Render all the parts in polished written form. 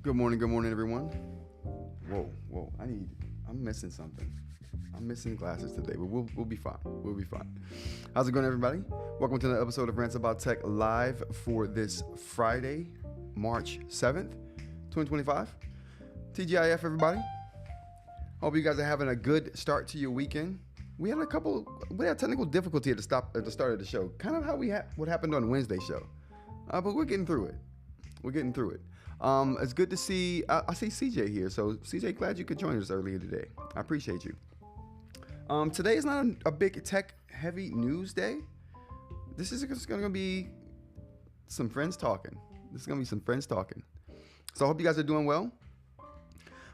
Good morning, everyone. Whoa, I'm missing something. I'm missing glasses today, but we'll be fine. We'll be fine. How's it going, everybody? Welcome to another episode of Rants About Tech live for this Friday, March 7th, 2025. TGIF, everybody. Hope you guys are having a good start to your weekend. We had technical difficulty at the start of the show, kind of how what happened on Wednesday's show, but we're getting through it. It's good to see. I see CJ here, so CJ, glad you could join us earlier today. I appreciate you. Today is not a big tech-heavy news day. This is just going to be some friends talking. So I hope you guys are doing well.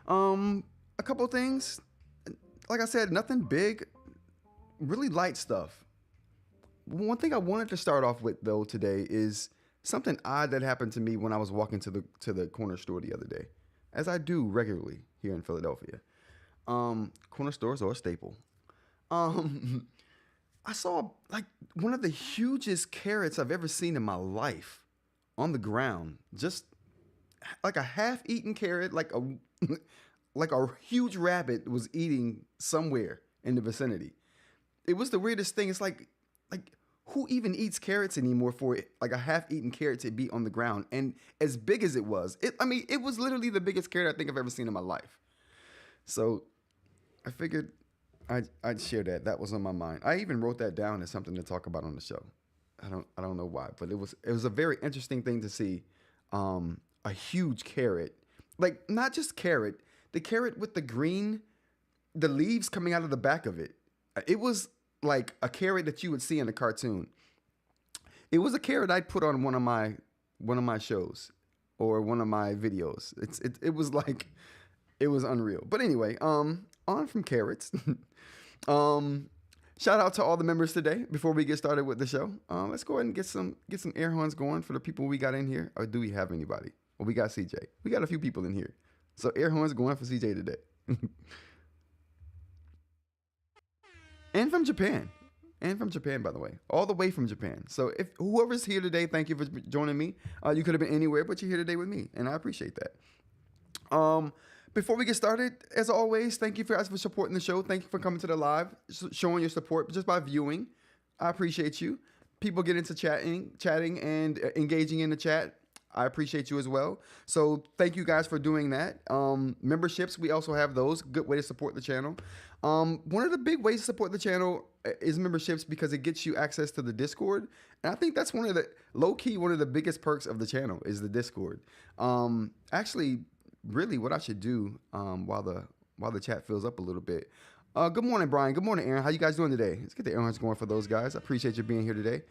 A couple things. Like I said, nothing big. Really light stuff. One thing I wanted to start off with though today is something odd that happened to me when I was walking to the corner store the other day, as I do regularly here in Philadelphia. Corner stores are a staple. I saw like one of the hugest carrots I've ever seen in my life on the ground, just like a half-eaten carrot, like a huge rabbit was eating somewhere in the vicinity. It was the weirdest thing. It's like who even eats carrots anymore for like a half-eaten carrot to be on the ground? And as big as it was, it was literally the biggest carrot I think I've ever seen in my life. So I figured I'd share that. That was on my mind. I even wrote that down as something to talk about on the show. I don't know why, but it was a very interesting thing to see. A huge carrot, like not just carrot, the carrot with the leaves coming out of the back of it. It was like a carrot that you would see in a cartoon. It was a carrot I'd put on one of my shows or one of my videos. It was like, it was unreal. But anyway, on from carrots. Shout out to all the members today. Before we get started with the show, let's go ahead and get some air horns going for the people we got in here. Or do we have anybody? Well, we got CJ. We got a few people in here. So air horns going for CJ today. And from Japan, by the way, all the way from Japan. So if whoever's here today, thank you for joining me. You could have been anywhere, but you're here today with me, and I appreciate that. Before we get started, as always, thank you guys for supporting the show. Thank you for coming to the live, showing your support just by viewing. I appreciate you. People get into chatting and engaging in the chat. I appreciate you as well. So thank you guys for doing that. Memberships, we also have those. Good way to support the channel. One of the big ways to support the channel is memberships because it gets you access to the Discord. And I think that's one of the biggest perks of the channel is the Discord. Actually, really what I should do while the chat fills up a little bit. Good morning, Brian. Good morning, Aaron. How you guys doing today? Let's get the air horns going for those guys. I appreciate you being here today.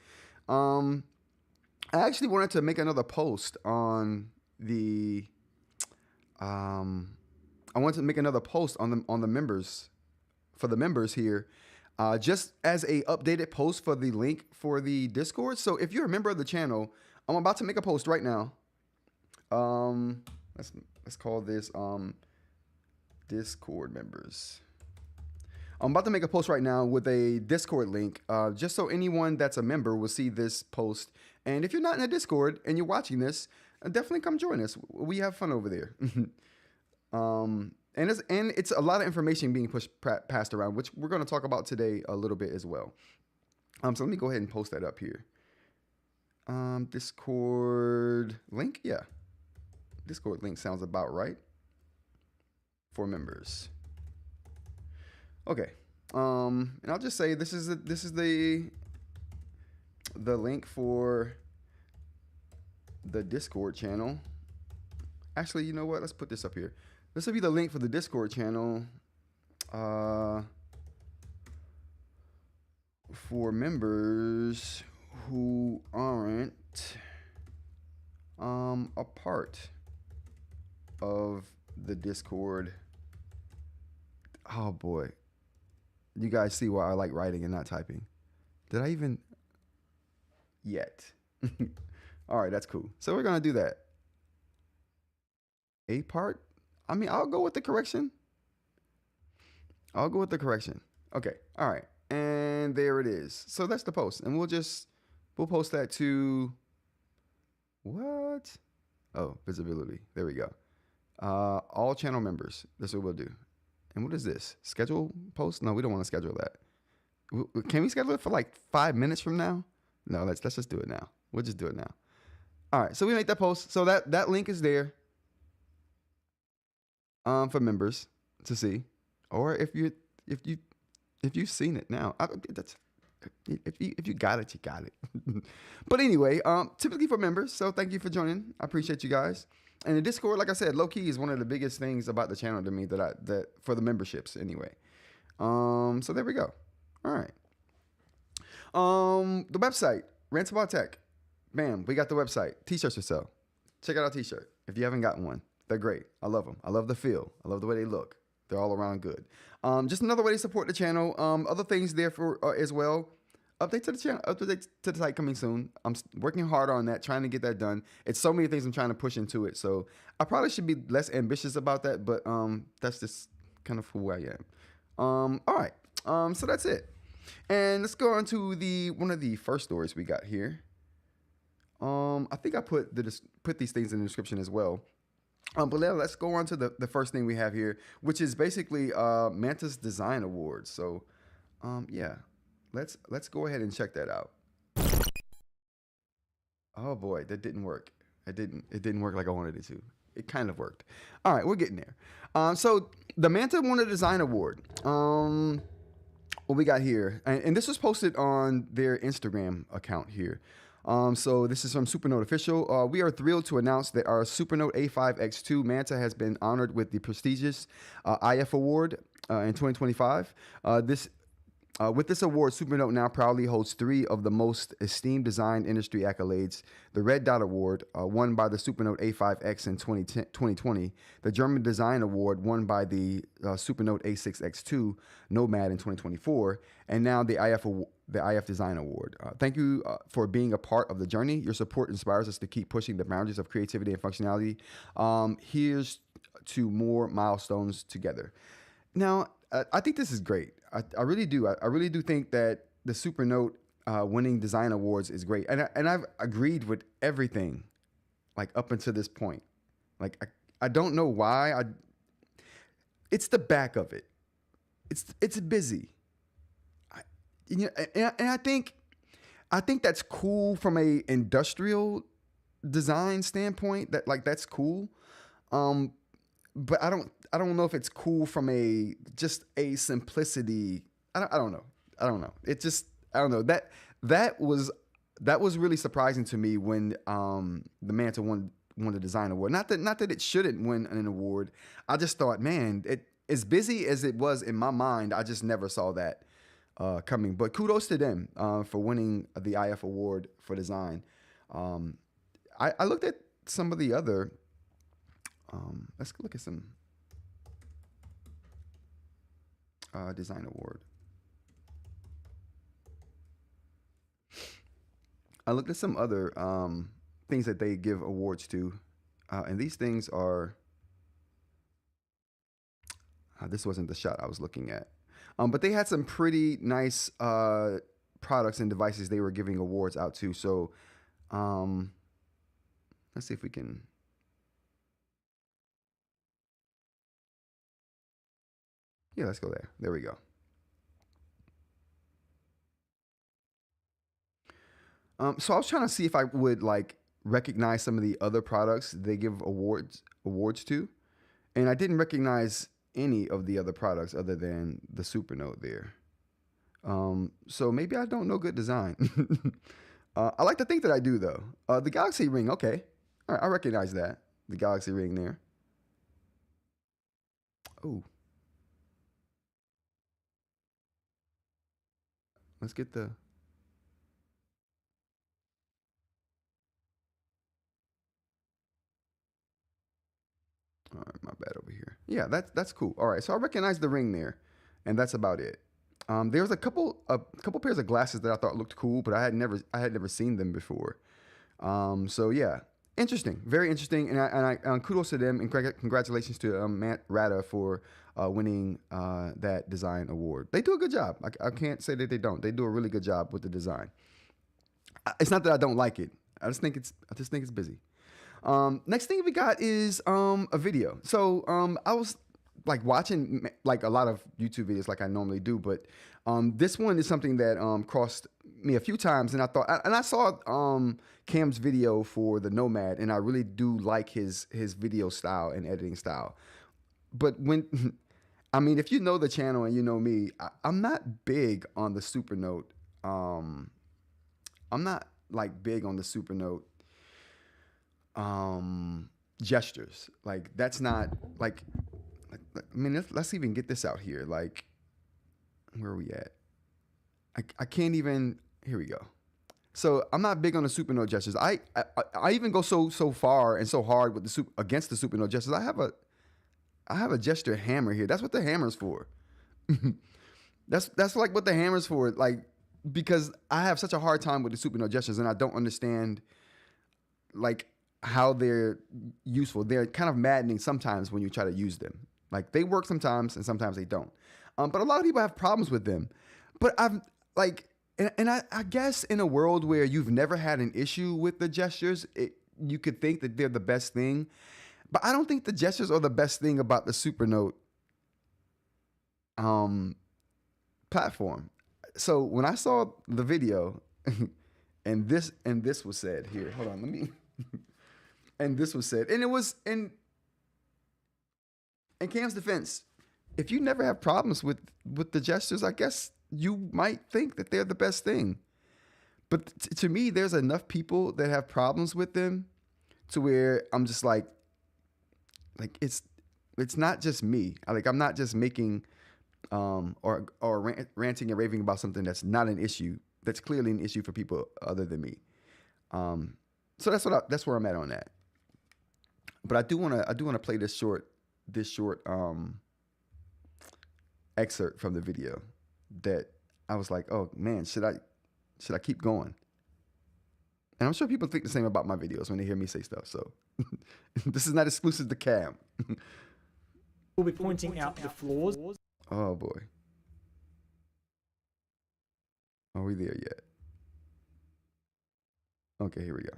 I actually wanted to make another post on the I wanted to make another post on the members, for the members here, just as a updated post for the link for the Discord. So if you're a member of the channel, I'm about to make a post right now. Let's call this Discord members. I'm about to make a post right now with a Discord link, just so anyone that's a member will see this post. And if you're not in the Discord and you're watching this, definitely come join us. We have fun over there. And it's a lot of information being passed around, which we're going to talk about today a little bit as well. So let me go ahead and post that up here. Discord link, yeah. Discord link sounds about right for members. Okay, and I'll just say this is the link for the Discord channel. Actually, you know what? Let's put this up here. This will be the link for the Discord channel for members who aren't a part of the Discord. Oh boy. You guys see why I like writing and not typing. Did I even? Yet. All right, that's cool. So we're going to do that. A part? I mean, I'll go with the correction. Okay. All right. And there it is. So that's the post. And we'll post that to what? Oh, visibility. There we go. All channel members. This is what we'll do. And what is this? Schedule post? No, we don't want to schedule that. Can we schedule it for like 5 minutes from now? No, let's just do it now. We'll just do it now. All right, so we make that post. So that link is there for members to see, or if you've seen it now, that's if you got it, you got it. But anyway, typically for members. So thank you for joining. I appreciate you guys. And the Discord, like I said, low key is one of the biggest things about the channel to me that for the memberships anyway. So there we go. All right. The website, Rants About Tech. Bam, we got the website. T-shirts for sale. Check out our T-shirt if you haven't gotten one. They're great. I love them. I love the feel. I love the way they look. They're all around good. Just another way to support the channel. Other things there for as well. Update to the channel. Update to the site coming soon. I'm working hard on that, trying to get that done. It's so many things I'm trying to push into it. So I probably should be less ambitious about that, but that's just kind of who I am. All right. So that's it. And let's go on to one of the first stories we got here. I think I put these things in the description as well. But let's go on to the first thing we have here, which is basically Manta's Design Awards. So, yeah, let's go ahead and check that out. Oh boy, that didn't work. It didn't work like I wanted it to. It kind of worked. All right, we're getting there. So the Manta won a design award. What we got here, and this was posted on their Instagram account here. So this is from Supernote Official. We are thrilled to announce that our Supernote A5X2 Manta has been honored with the prestigious IF Award in 2025. With this award, Supernote now proudly holds 3 of the most esteemed design industry accolades: the Red Dot Award, won by the Supernote A5X in 2020, the German Design Award, won by the Supernote A6X2 Nomad in 2024, and now the IF Design Award. Thank you for being a part of the journey. Your support inspires us to keep pushing the boundaries of creativity and functionality. Here's to more milestones together. Now, I think this is great. I really do. I really do think that the Supernote winning design awards is great. And I've agreed with everything, like up until this point. Like I don't know why. It's the back of it. It's busy. And I think that's cool from a industrial design standpoint. That's cool. But I don't know if it's cool from a simplicity. I don't know. It just, I don't know. That was really surprising to me when the Manta won the design award. Not that it shouldn't win an award. I just thought, man, as busy as it was in my mind, I just never saw that coming. But kudos to them for winning the IF award for design. I looked at some of the other. Let's look at some design award. I looked at some other things that they give awards to, and these things are. This wasn't the shot I was looking at, but they had some pretty nice products and devices they were giving awards out to. So, let's see if we can. Yeah, let's go there. There we go. So I was trying to see if I would recognize some of the other products they give awards to, and I didn't recognize any of the other products other than the Supernote there. So maybe I don't know good design. I like to think that I do though. The Galaxy Ring, okay, all right, I recognize that, the Galaxy Ring there. Oh. Let's get the. All right, my bad over here. Yeah, that's cool. All right, so I recognize the ring there, and that's about it. There was a couple pairs of glasses that I thought looked cool, but I had never seen them before. So yeah, interesting, very interesting, and kudos to them, and congratulations to Ratta for winning that design award. They do a good job. I can't say that they don't. They do a really good job with the design. It's not that I don't like it. I just think it's busy. Next thing we got is a video. So I was like watching like a lot of YouTube videos like I normally do, but this one is something that crossed me a few times, and I saw Cam's video for the Nomad, and I really do like his video style and editing style. But when I mean, if you know the channel and you know me, I'm not big on the Supernote. I'm not like big on the Supernote gestures. Like that's not like I mean, let's even get this out here. Like, where are we at? I can't even. Here we go. So I'm not big on the Supernote gestures. I even go so far and so hard with against the Supernote gestures. I have a gesture hammer here. That's what the hammer's for. that's like what the hammer's for. Like, because I have such a hard time with the Supernote gestures, and I don't understand like how they're useful. They're kind of maddening sometimes when you try to use them. Like, they work sometimes and sometimes they don't. But a lot of people have problems with them. But I've like, and I guess in a world where you've never had an issue with the gestures, you could think that they're the best thing. But I don't think the gestures are the best thing about the Supernote platform. So when I saw the video, and this was said here. Hold on, let me. And this was said, and it was in Cam's defense. If you never have problems with the gestures, I guess you might think that they're the best thing. But to me, there's enough people that have problems with them to where I'm just like it's not just me. I'm not just making or ranting and raving about something that's not an issue. That's clearly an issue for people other than me. So that's where I'm at on that. But I do want to play this short excerpt from the video that I was like, oh man, should I keep going? And I'm sure people think the same about my videos when they hear me say stuff. So this is not exclusive to Cam. We'll be pointing out the flaws. Oh boy. Are we there yet? Okay, here we go.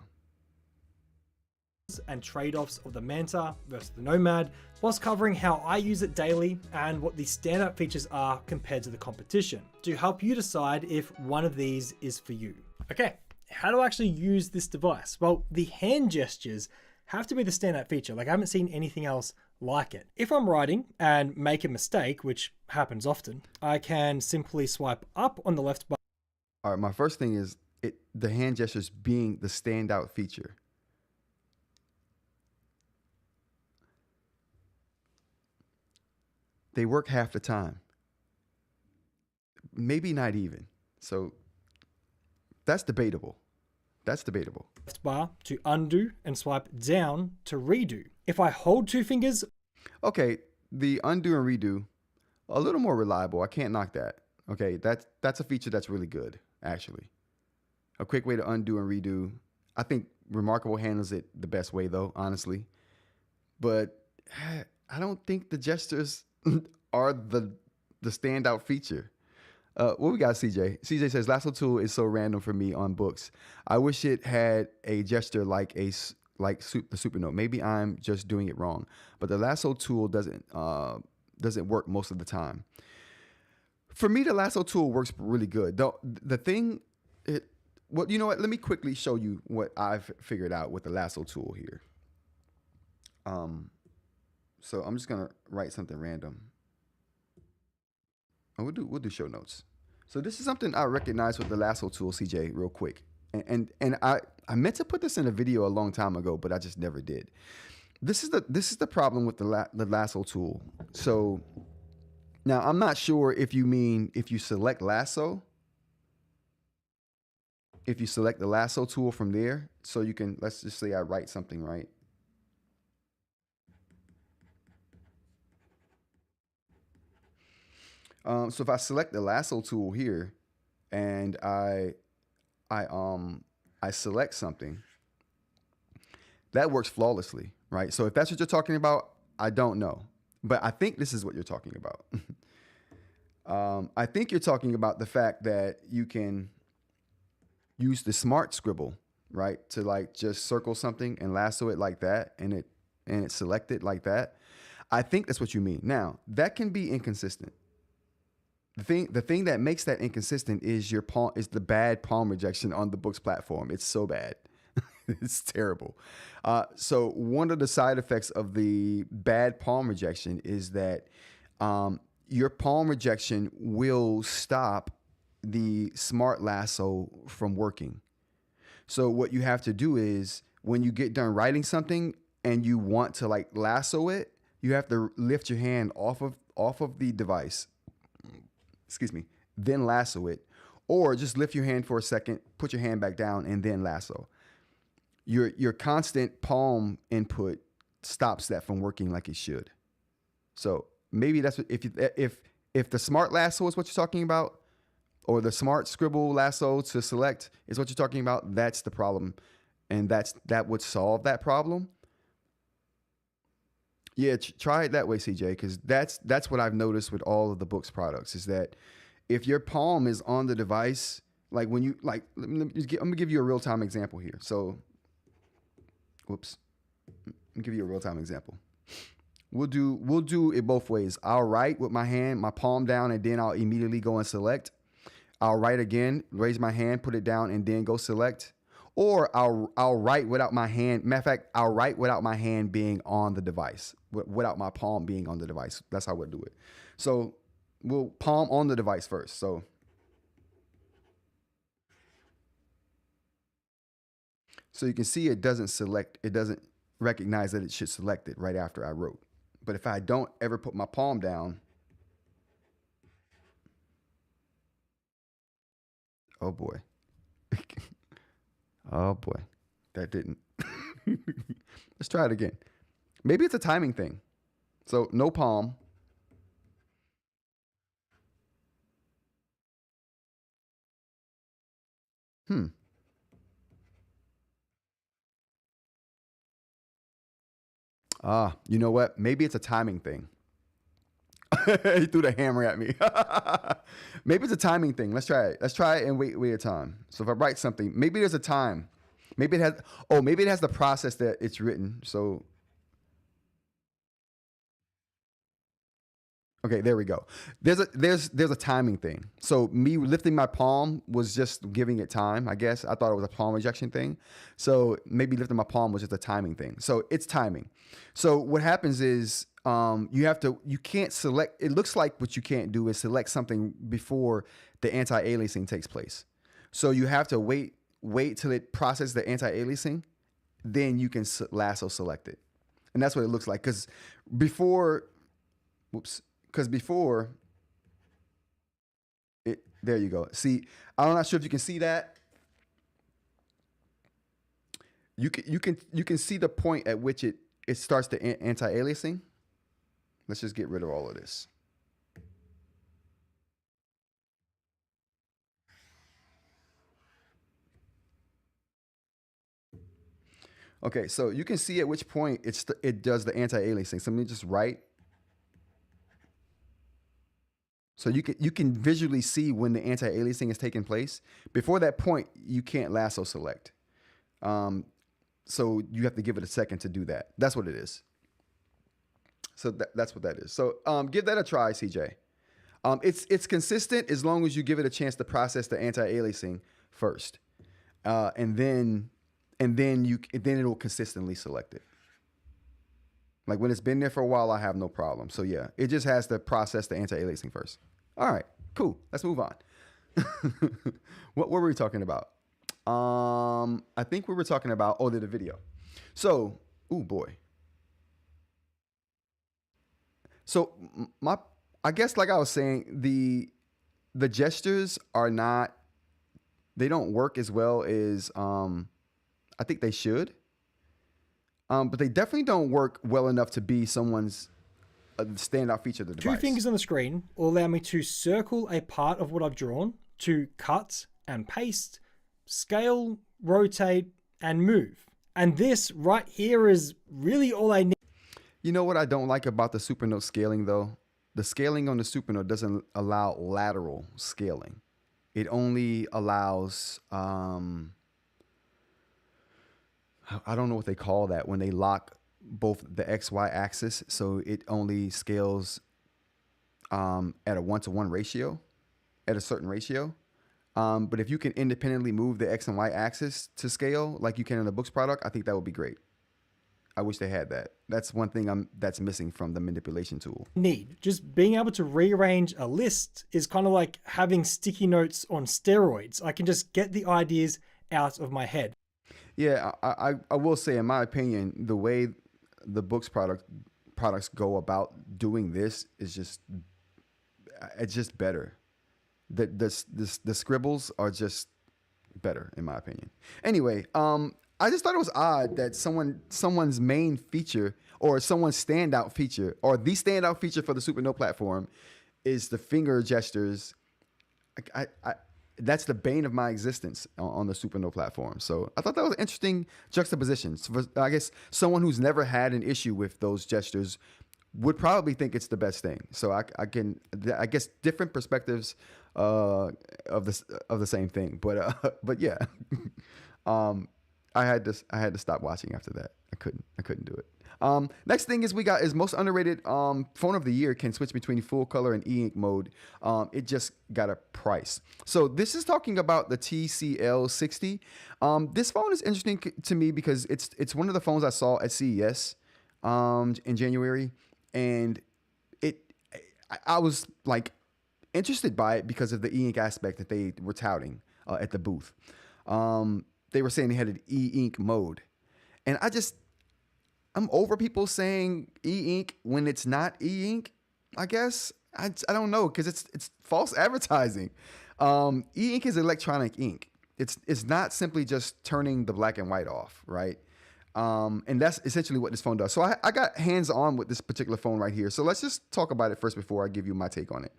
And trade-offs of the Manta versus the Nomad, whilst covering how I use it daily and what the standout features are compared to the competition, to help you decide if one of these is for you. Okay, how do I actually use this device? Well, the hand gestures have to be the standout feature. Like, I haven't seen anything else like it. If I'm writing and make a mistake, which happens often, I can simply swipe up on the left button. All right, my first thing is the hand gestures being the standout feature. They work half the time. Maybe not even. So that's debatable. That's debatable. Left bar to undo and swipe down to redo. If I hold two fingers. Okay, the undo and redo, a little more reliable. I can't knock that. Okay, that's a feature that's really good, actually. A quick way to undo and redo. I think Remarkable handles it the best way, though, honestly. But I don't think the gestures are the standout feature. What we got, CJ? CJ says, Lasso tool is so random for me on Boox. I wish it had a gesture like the Supernote. Maybe I'm just doing it wrong. But the Lasso tool doesn't work most of the time. For me, the Lasso tool works really good. The thing, well, you know what? Let me quickly show you what I've figured out with the Lasso tool here. So I'm just gonna write something random. Oh, we'll do show notes. So this is something I recognize with the Lasso tool, CJ, real quick. And I meant to put this in a video a long time ago, but I just never did. This is the problem with the Lasso tool. So now I'm not sure if you mean if you select Lasso, if you select the Lasso tool from there, so you can, let's just say I write something, right? So if I select the Lasso tool here and I select something, that works flawlessly, right? So if that's what you're talking about, I don't know, but I think this is what you're talking about. I think you're talking about the fact that you can use the smart scribble right? To like just circle something and lasso it like that, and it select it like that. I think that's what you mean. Now, that can be inconsistent. The thing that makes that inconsistent is the bad palm rejection on the Boox platform. It's so bad. It's terrible. So one of the side effects of the bad palm rejection is that your palm rejection will stop the smart lasso from working. So what you have to do is when you get done writing something and you want to like lasso it, you have to lift your hand off of the device. Excuse me. Then lasso it, or just lift your hand for a second, put your hand back down, and then lasso. Your constant palm input stops that from working like it should. So maybe that's what, if the smart lasso is what you're talking about, or the smart scribble lasso to select is what you're talking about, that's the problem, and that would solve that problem. Yeah, try it that way, CJ, because that's what I've noticed with all of the Boox products is that if your palm is on the device, like when you like, I'm gonna give you a real time example here. So, whoops, let me give you a real time example. We'll do it both ways. I'll write with my hand, my palm down, and then I'll immediately go and select. I'll write again, raise my hand, put it down, and then go select. Or I'll write without my hand. Matter of fact, I'll write without my hand being on the device, without my palm being on the device. That's how we'll do it. So we'll palm on the device first. So you can see it doesn't select. It doesn't recognize that it should select it right after I wrote. But if I don't ever put my palm down, oh boy. Oh boy, that didn't. Let's try it again. Maybe it's a timing thing. So no palm. You know what? Maybe it's a timing thing. He threw the hammer at me. Maybe it's a timing thing. Let's try it. Let's try it and wait a time. So if I write something, maybe there's a time. Maybe it has the process that it's written. So okay, there we go. There's a timing thing. So me lifting my palm was just giving it time, I guess. I thought it was a palm rejection thing. So maybe lifting my palm was just a timing thing. So it's timing. So what happens is you can't select. It looks like what you can't do is select something before the anti-aliasing takes place. So you have to wait till it processes the anti-aliasing, then you can lasso select it. And that's what it looks like. Because before it, there you go. See, I'm not sure if you can see that. You can see the point at which it starts the anti-aliasing. Let's just get rid of all of this. Okay, so you can see at which point it does the anti-aliasing. So let me just write. So you can visually see when the anti-aliasing is taking place. Before that point, you can't lasso select. So you have to give it a second to do that. That's what it is. So that's what that is. So give that a try, CJ. It's consistent as long as you give it a chance to process the anti-aliasing first, and then it'll consistently select it. Like when it's been there for a while, I have no problem. So yeah, it just has to process the anti-aliasing first. All right, cool. Let's move on. What were we talking about? I think we were talking about the video. So, oh boy. So I guess like I was saying, the gestures they don't work as well as I think they should. But they definitely don't work well enough to be someone's standout feature of the device. Two fingers on the screen will allow me to circle a part of what I've drawn, to cut and paste, scale, rotate, and move. And this right here is really all I need. You know what I don't like about the Supernote scaling though? The scaling on the Supernote doesn't allow lateral scaling. It only allows I don't know what they call that when they lock both the XY axis, so it only scales at a 1-to-1 ratio, at a certain ratio. But if you can independently move the X and Y axis to scale like you can in the Boox product, I think that would be great. I wish they had that. That's one thing that's missing from the manipulation tool. Neat. Just being able to rearrange a list is kind of like having sticky notes on steroids. I can just get the ideas out of my head. Yeah, I will say, in my opinion, the way the Boox products go about doing this is it's just better. The scribbles are just better, in my opinion. Anyway, I just thought it was odd that someone's main feature or someone's standout feature or the standout feature for the Supernote platform is the finger gestures. That's the bane of my existence on the Supernote platform. So I thought that was an interesting juxtaposition. So I guess someone who's never had an issue with those gestures would probably think it's the best thing. So I guess different perspectives of the same thing. But yeah, I had to stop watching after that. I couldn't do it. Next thing is most underrated phone of the year can switch between full color and eInk mode. It just got a price. So this is talking about the TCL 60. This phone is interesting to me because it's one of the phones I saw at CES in January, and I was like interested by it because of the eInk aspect that they were touting at the booth. They were saying they had an eInk mode, and I'm over people saying eInk when it's not eInk. I guess I don't know, because it's false advertising. eInk is electronic ink. It's not simply just turning the black and white off, right? And that's essentially what this phone does. So I got hands on with this particular phone right here. So let's just talk about it first before I give you my take on it.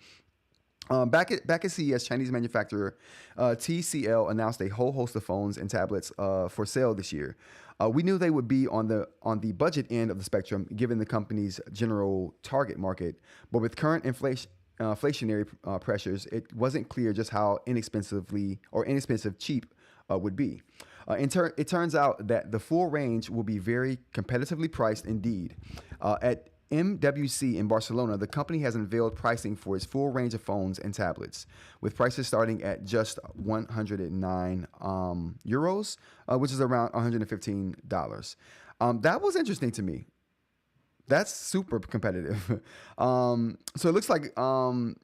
Back at CES, Chinese manufacturer TCL announced a whole host of phones and tablets for sale this year. We knew they would be on the budget end of the spectrum, given the company's general target market. But with current inflationary pressures, it wasn't clear just how inexpensive cheap would be. It turns out that the full range will be very competitively priced indeed. At MWC in Barcelona, the company has unveiled pricing for its full range of phones and tablets, with prices starting at just 109 euros, which is around $115. That was interesting to me. That's super competitive. So it looks like the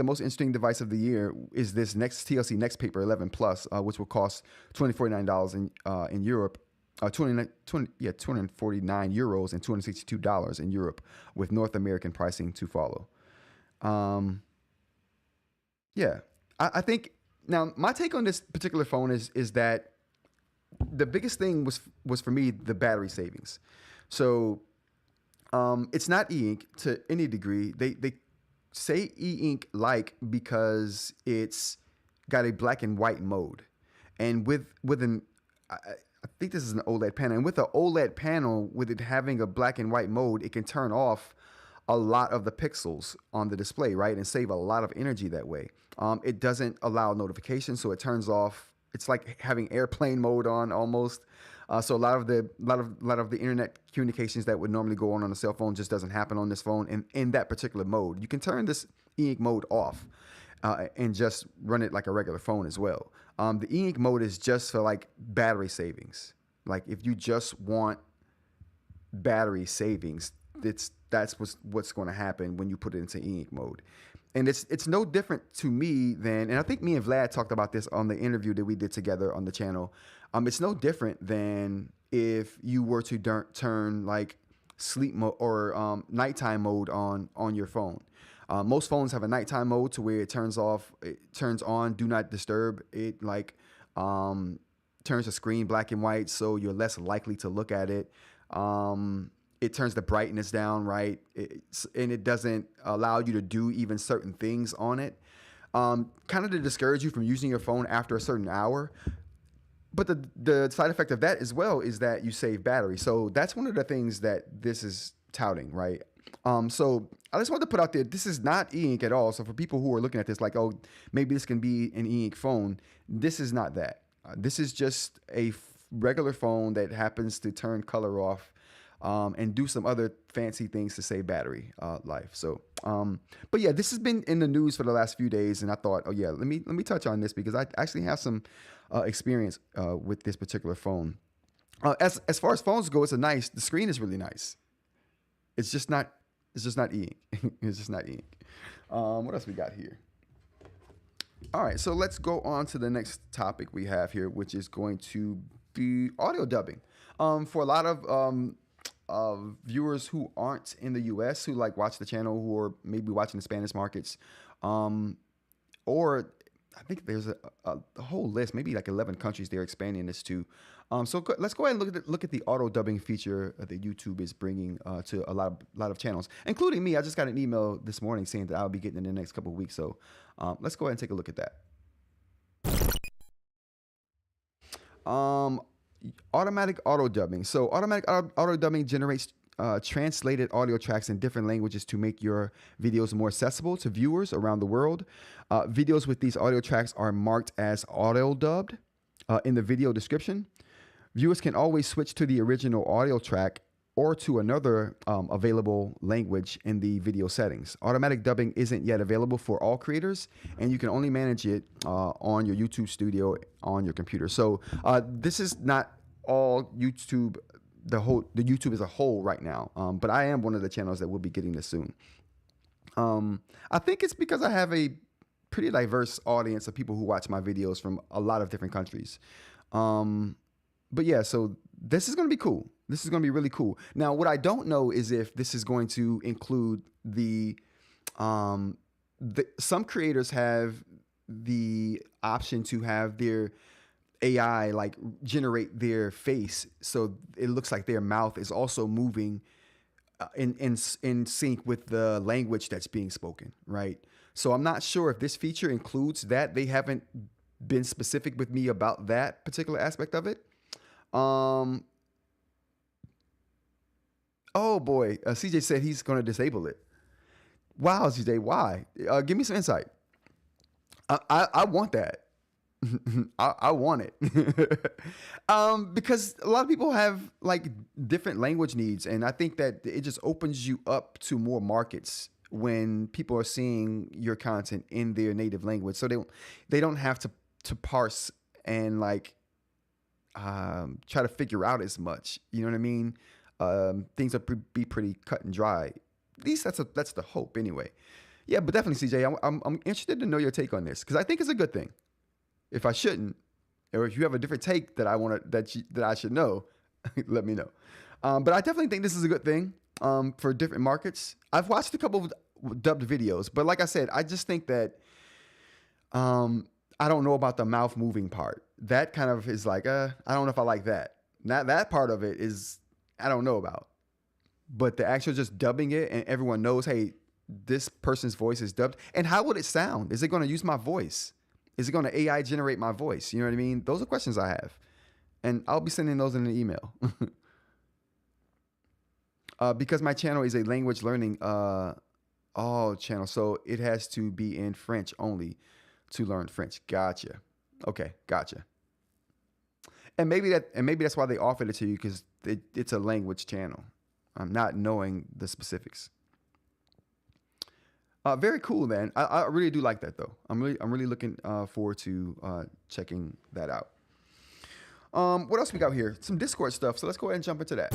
most interesting device of the year is this TLC Next Paper 11 Plus, which will cost $249 in Europe. 249 euros and $262 in Europe, with North American pricing to follow. I think now my take on this particular phone is that the biggest thing was for me the battery savings. So it's not eInk to any degree. They say eInk because it's got a black and white mode, and I think this is an OLED panel. And with the OLED panel, with it having a black and white mode, it can turn off a lot of the pixels on the display, right? And save a lot of energy that way. It doesn't allow notifications, so it turns off. It's like having airplane mode on almost. So a lot of the internet communications that would normally go on a cell phone just doesn't happen on this phone. And in that particular mode, you can turn this eInk mode off and just run it like a regular phone as well. The eInk mode is just for like battery savings. Like if you just want battery savings, that's what's going to happen when you put it into eInk mode. And it's no different to me than, and I think me and Vlad talked about this on the interview that we did together on the channel. It's no different than if you were to turn like sleep mode or nighttime mode on your phone. Most phones have a nighttime mode to where it turns on do not disturb. It turns the screen black and white, so you're less likely to look at it. It turns the brightness down, right? And it doesn't allow you to do even certain things on it, kind of to discourage you from using your phone after a certain hour. But the side effect of that as well is that you save battery. So that's one of the things that this is touting, right? So I just wanted to put out there, this is not eInk at all. So for people who are looking at this like, oh, maybe this can be an eInk phone, this is not that. This is just a regular phone that happens to turn color off, and do some other fancy things to save battery life. So, but yeah, this has been in the news for the last few days, and I thought, oh yeah, let me touch on this because I actually have some experience with this particular phone. As far as phones go, the screen is really nice. It's just not eInk. It's just not eInk. What else we got here? All right, so let's go on to the next topic we have here, which is going to be audio dubbing. For a lot of viewers who aren't in the U.S., who like watch the channel, who are maybe watching the Spanish markets, or I think there's a whole list, maybe like 11 countries they're expanding this to. So let's go ahead and look at the auto dubbing feature that YouTube is bringing to a lot of channels, including me. I just got an email this morning saying that I'll be getting it in the next couple of weeks. So let's go ahead and take a look at that. Automatic auto dubbing. So automatic auto dubbing generates translated audio tracks in different languages to make your videos more accessible to viewers around the world. Videos with these audio tracks are marked as auto dubbed in the video description. Viewers can always switch to the original audio track or to another available language in the video settings. Automatic dubbing isn't yet available for all creators, and you can only manage it on your YouTube Studio on your computer. So this is not all YouTube, the YouTube as a whole right now, but I am one of the channels that will be getting this soon. I think it's because I have a pretty diverse audience of people who watch my videos from a lot of different countries. But yeah, so this is going to be cool. This is going to be really cool. Now, what I don't know is if this is going to include some creators have the option to have their AI like generate their face, so it looks like their mouth is also moving in sync with the language that's being spoken, right? So I'm not sure if this feature includes that. They haven't been specific with me about that particular aspect of it. Oh boy, CJ said he's going to disable it. Wow, CJ, why? Give me some insight. I want that. I want it. Because a lot of people have like different language needs, and I think that it just opens you up to more markets when people are seeing your content in their native language, so they don't have to parse and like try to figure out as much. You know what I mean? Things will be pretty cut and dry. At least that's the hope anyway. Yeah, but definitely, CJ, I'm interested to know your take on this because I think it's a good thing. If I shouldn't, or if you have a different take that that I should know, let me know. But I definitely think this is a good thing for different markets. I've watched a couple of dubbed videos, but like I said, I just think that I don't know about the mouth moving part. That kind of is like, I don't know if I like that. Not that part of it is I don't know about. But the actual just dubbing it and everyone knows, hey, this person's voice is dubbed. And how would it sound? Is it going to use my voice? Is it going to AI generate my voice? You know what I mean? Those are questions I have. And I'll be sending those in an email. Because my channel is a language learning channel. So it has to be in French only to learn French. Gotcha. Okay, gotcha. And maybe that's why they offered it to you, because it's a language channel. I'm not knowing the specifics. Very cool, man. I really do like that though. I'm really looking forward to checking that out. What else we got here? Some Discord stuff. So let's go ahead and jump into that.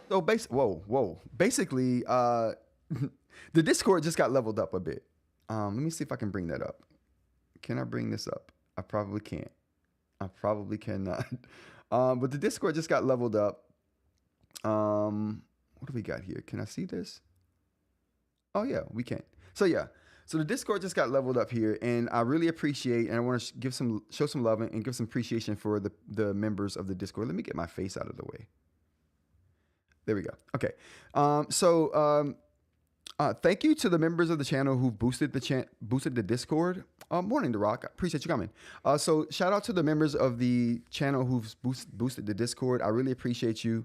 So basically, the Discord just got leveled up a bit. Let me see if I can bring that up. Can I bring this up? I probably can't. I probably cannot. But the Discord just got leveled up. What do we got here? Can I see this? Oh yeah, we can. So yeah, so the Discord just got leveled up here, and I really appreciate, and I want to show some love and give some appreciation for the members of the Discord. Let me get my face out of the way. There we go. Okay. Thank you to the members of the channel who boosted the Discord. Morning, The Rock. I appreciate you coming. So shout out to the members of the channel who've boosted the Discord. I really appreciate you.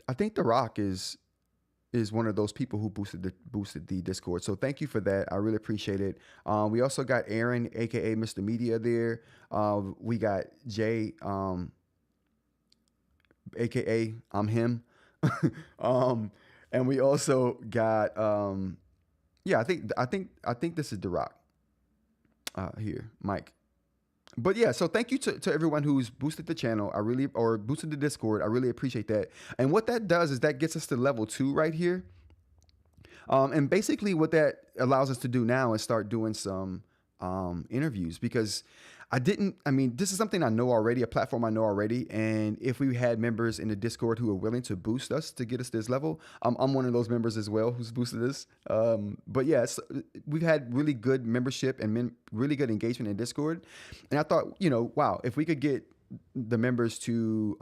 I think The Rock is is one of those people who boosted the Discord. So thank you for that. I really appreciate it. We also got Aaron, aka Mr. Media, there. We got Jay, aka I'm him. And we also got I think this is The Rock here, Mike. But yeah, so thank you to everyone who's boosted the channel. Or boosted the Discord. I really appreciate that. And what that does is that gets us to level 2 right here. And basically what that allows us to do now is start doing some interviews, because this is something I know already, a platform I know already. And if we had members in the Discord who are willing to boost us to get us this level, I'm one of those members as well who's boosted us. But yes, we've had really good membership and really good engagement in Discord. And I thought, wow, if we could get the members to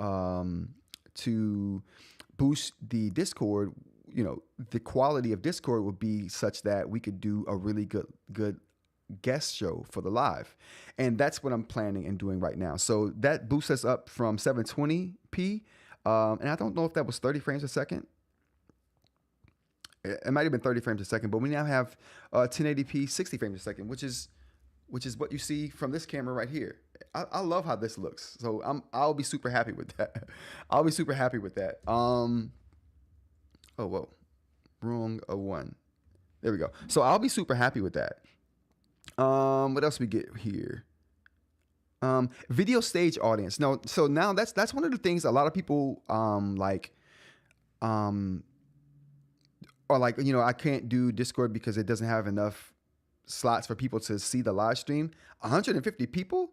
boost the Discord, the quality of Discord would be such that we could do a really good guest show for the live. And that's what I'm planning and doing right now. So that boosts us up from 720p. And I don't know if that was 30 frames a second. It might have been 30 frames a second, but we now have 1080p 60 frames a second, which is what you see from this camera right here. I love how this looks. So I'll be super happy with that. I'll be super happy with that. Oh, whoa, wrong one. There we go. So I'll be super happy with that. What else we get here? Video stage audience. No, so now that's one of the things a lot of people are like, I can't do Discord because it doesn't have enough slots for people to see the live stream. 150 people?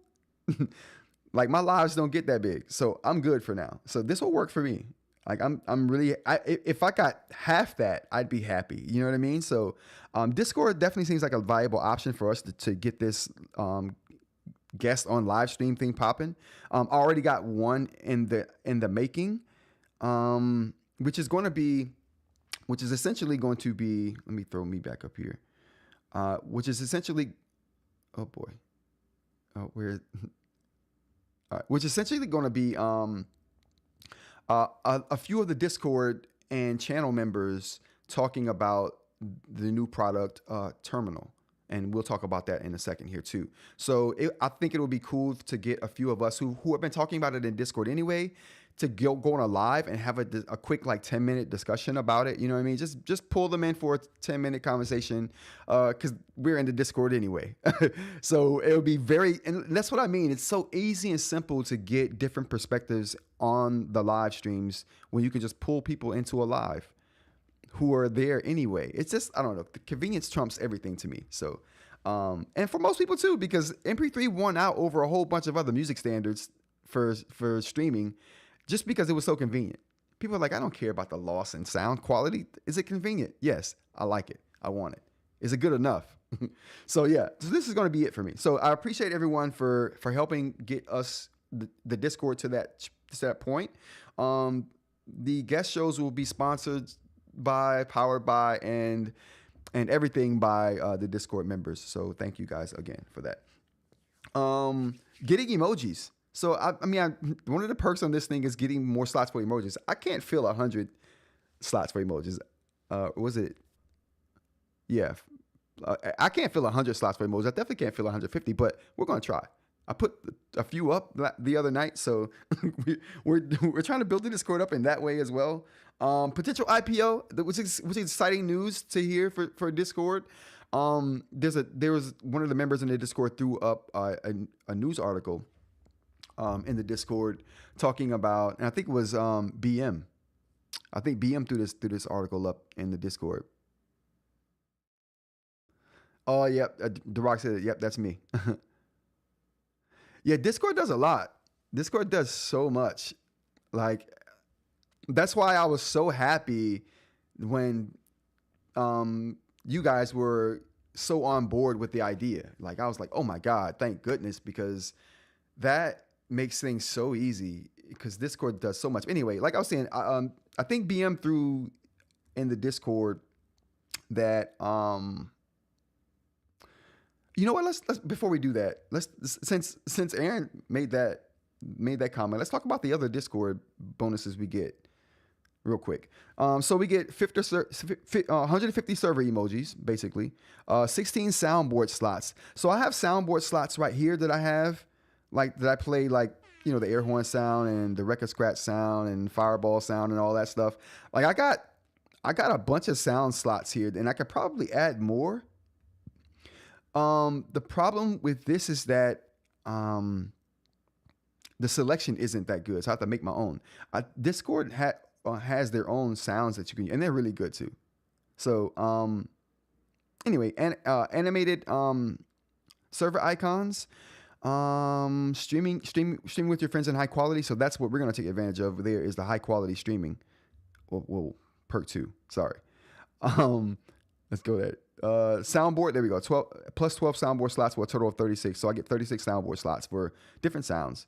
Like, my lives don't get that big, so I'm good for now. So this will work for me. Like, I'm really, if I got half that, I'd be happy. You know what I mean? So Discord definitely seems like a viable option for us to get this guest on live stream thing popping. I already got one in the making, which is essentially going to be, let me throw me back up here, which is essentially, oh boy, which is essentially going to be a few of the Discord and channel members talking about the new product, Terminal. And we'll talk about that in a second here too. So I think it'll be cool to get a few of us who have been talking about it in Discord anyway, to go on a live and have a quick, like, 10-minute discussion about it. You know what I mean? Just pull them in for a 10-minute conversation, because we're in the Discord anyway. So it'll be and that's what I mean. It's so easy and simple to get different perspectives on the live streams when you can just pull people into a live who are there anyway. It's just, I don't know, the convenience trumps everything to me. So, and for most people too, because MP3 won out over a whole bunch of other music standards for streaming, just because it was so convenient. People are like, I don't care about the loss in sound quality. Is it convenient? Yes, I like it. I want it. Is it good enough? So yeah, so this is going to be it for me. So I appreciate everyone for helping get us the Discord to that point. The guest shows will be sponsored by, powered by, and everything by the Discord members. So thank you guys again for that. Getting emojis. So one of the perks on this thing is getting more slots for emojis. I can't fill 100 slots for emojis. Was it? Yeah. I can't fill 100 slots for emojis. I definitely can't fill 150, but we're gonna try. I put a few up the other night, so we're trying to build the Discord up in that way as well. Potential IPO, which is exciting news to hear for Discord. There was one of the members in the Discord threw up a news article in the Discord talking about, and I think it was BM. I think BM threw this article up in the Discord. Oh, yep. The Rock said it. Yep, that's me. Yeah, Discord does a lot. Discord does so much. Like, that's why I was so happy when you guys were so on board with the idea. Like, I was like, oh my God, thank goodness, because that makes things so easy, because Discord does so much. Anyway, like I was saying, I think BM threw in the Discord that you know what? Let's before we do that, since Aaron made that comment, let's talk about the other Discord bonuses we get. real quick. So we get 150 server emojis, basically. 16 soundboard slots. So I have soundboard slots right here that I have, like that I play, like, you know, the air horn sound and the record scratch sound and fireball sound and all that stuff. Like I got a bunch of sound slots here, and I could probably add more. The problem with this is that the selection isn't that good, so I have to make my own. Discord has their own sounds that you can, and they're really good too. So anyway, animated server icons, streaming with your friends in high quality. So that's what we're gonna take advantage of. There is the high quality streaming. Well, perk 2. Sorry. Let's go there. Soundboard, there we go. 12 soundboard slots for a total of 36. So I get 36 soundboard slots for different sounds.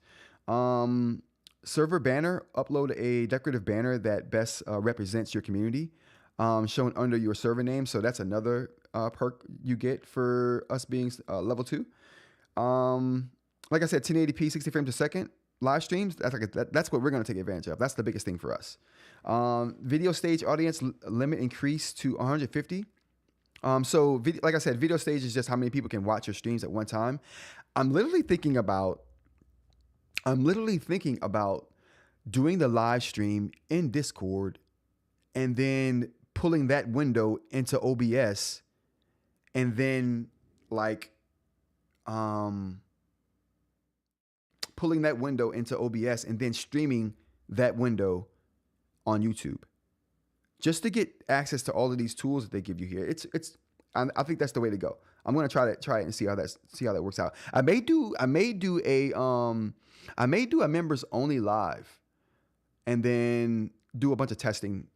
Server banner, upload a decorative banner that best represents your community, shown under your server name. So that's another perk you get for us being level 2. Like I said, 1080p, 60 frames a second live streams. That's what we're going to take advantage of. That's the biggest thing for us. Video stage audience limit increased to 150. So like I said, video stage is just how many people can watch your streams at one time. I'm literally thinking about doing the live stream in Discord and then pulling that window into OBS and then like pulling that window into OBS and then streaming that window on YouTube, just to get access to all of these tools that they give you here. I think that's the way to go. I'm gonna try it and see how that works out. I may do a members only live, and then do a bunch of testing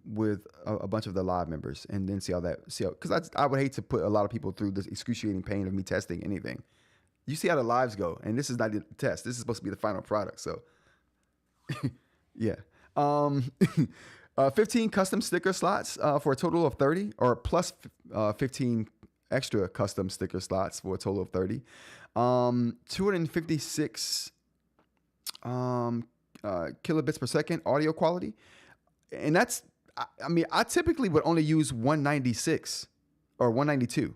with a bunch of the live members, and then see how because I would hate to put a lot of people through this excruciating pain of me testing anything. You see how the lives go, and this is not the test. This is supposed to be the final product. So, yeah. 15 custom sticker slots for a total of 30, or plus 15 extra custom sticker slots for a total of 30. 256 kilobits per second audio quality. And that's, I typically would only use 196 or 192.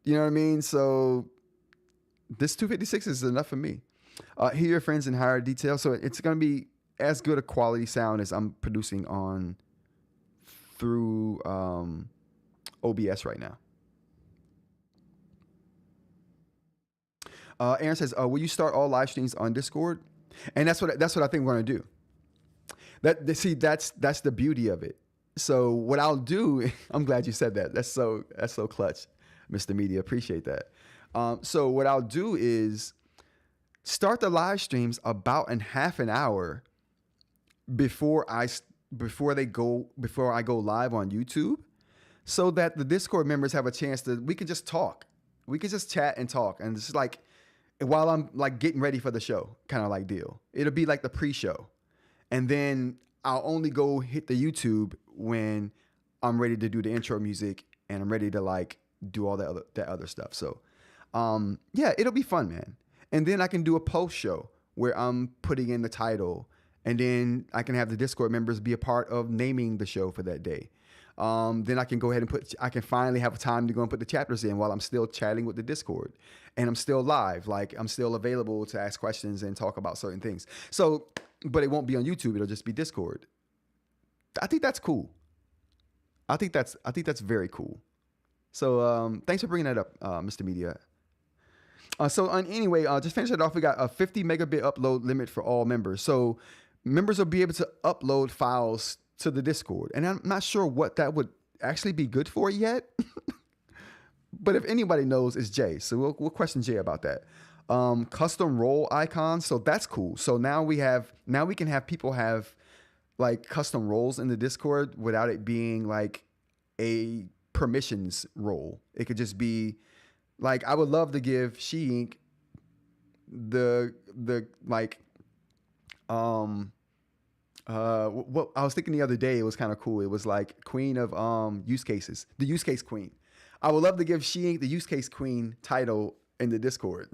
You know what I mean? So this 256 is enough for me. Hear your friends in higher detail. So it's going to be as good a quality sound as I'm producing through OBS right now. Aaron says, will you start all live streams on Discord? And that's what I think we're going to do. That's the beauty of it. So what I'll do, I'm glad you said that. That's so clutch, Mr. Media. Appreciate that. So what I'll do is start the live streams about half an hour before I go live on YouTube, so that the Discord members have a chance we can just talk. We can just chat and talk. And it's like, while I'm like getting ready for the show, kind of like deal. It'll be like the pre-show. And then I'll only go hit the YouTube when I'm ready to do the intro music and I'm ready to like do all that other stuff. So, yeah, it'll be fun, man. And then I can do a post show where I'm putting in the title, and then I can have the Discord members be a part of naming the show for that day. Then I can go ahead and I can finally have time to go and put the chapters in while I'm still chatting with the Discord, and I'm still live. Like, I'm still available to ask questions and talk about certain things. So, but it won't be on YouTube. It'll just be Discord. I think that's cool. I think that's very cool. So, thanks for bringing that up, Mr. Media. Anyway, just finish it off. We got a 50 megabit upload limit for all members. So members will be able to upload files to the Discord. And I'm not sure what that would actually be good for yet. But if anybody knows, it's Jay. So we'll question Jay about that. Custom role icons. So that's cool. So now we can have people have like custom roles in the Discord without it being like a permissions role. It could just be like, I would love to give eInk the like, what I was thinking the other day, it was kind of cool. It was like queen of use cases, the use case queen. I would love to give eInk the use case queen title in the Discord.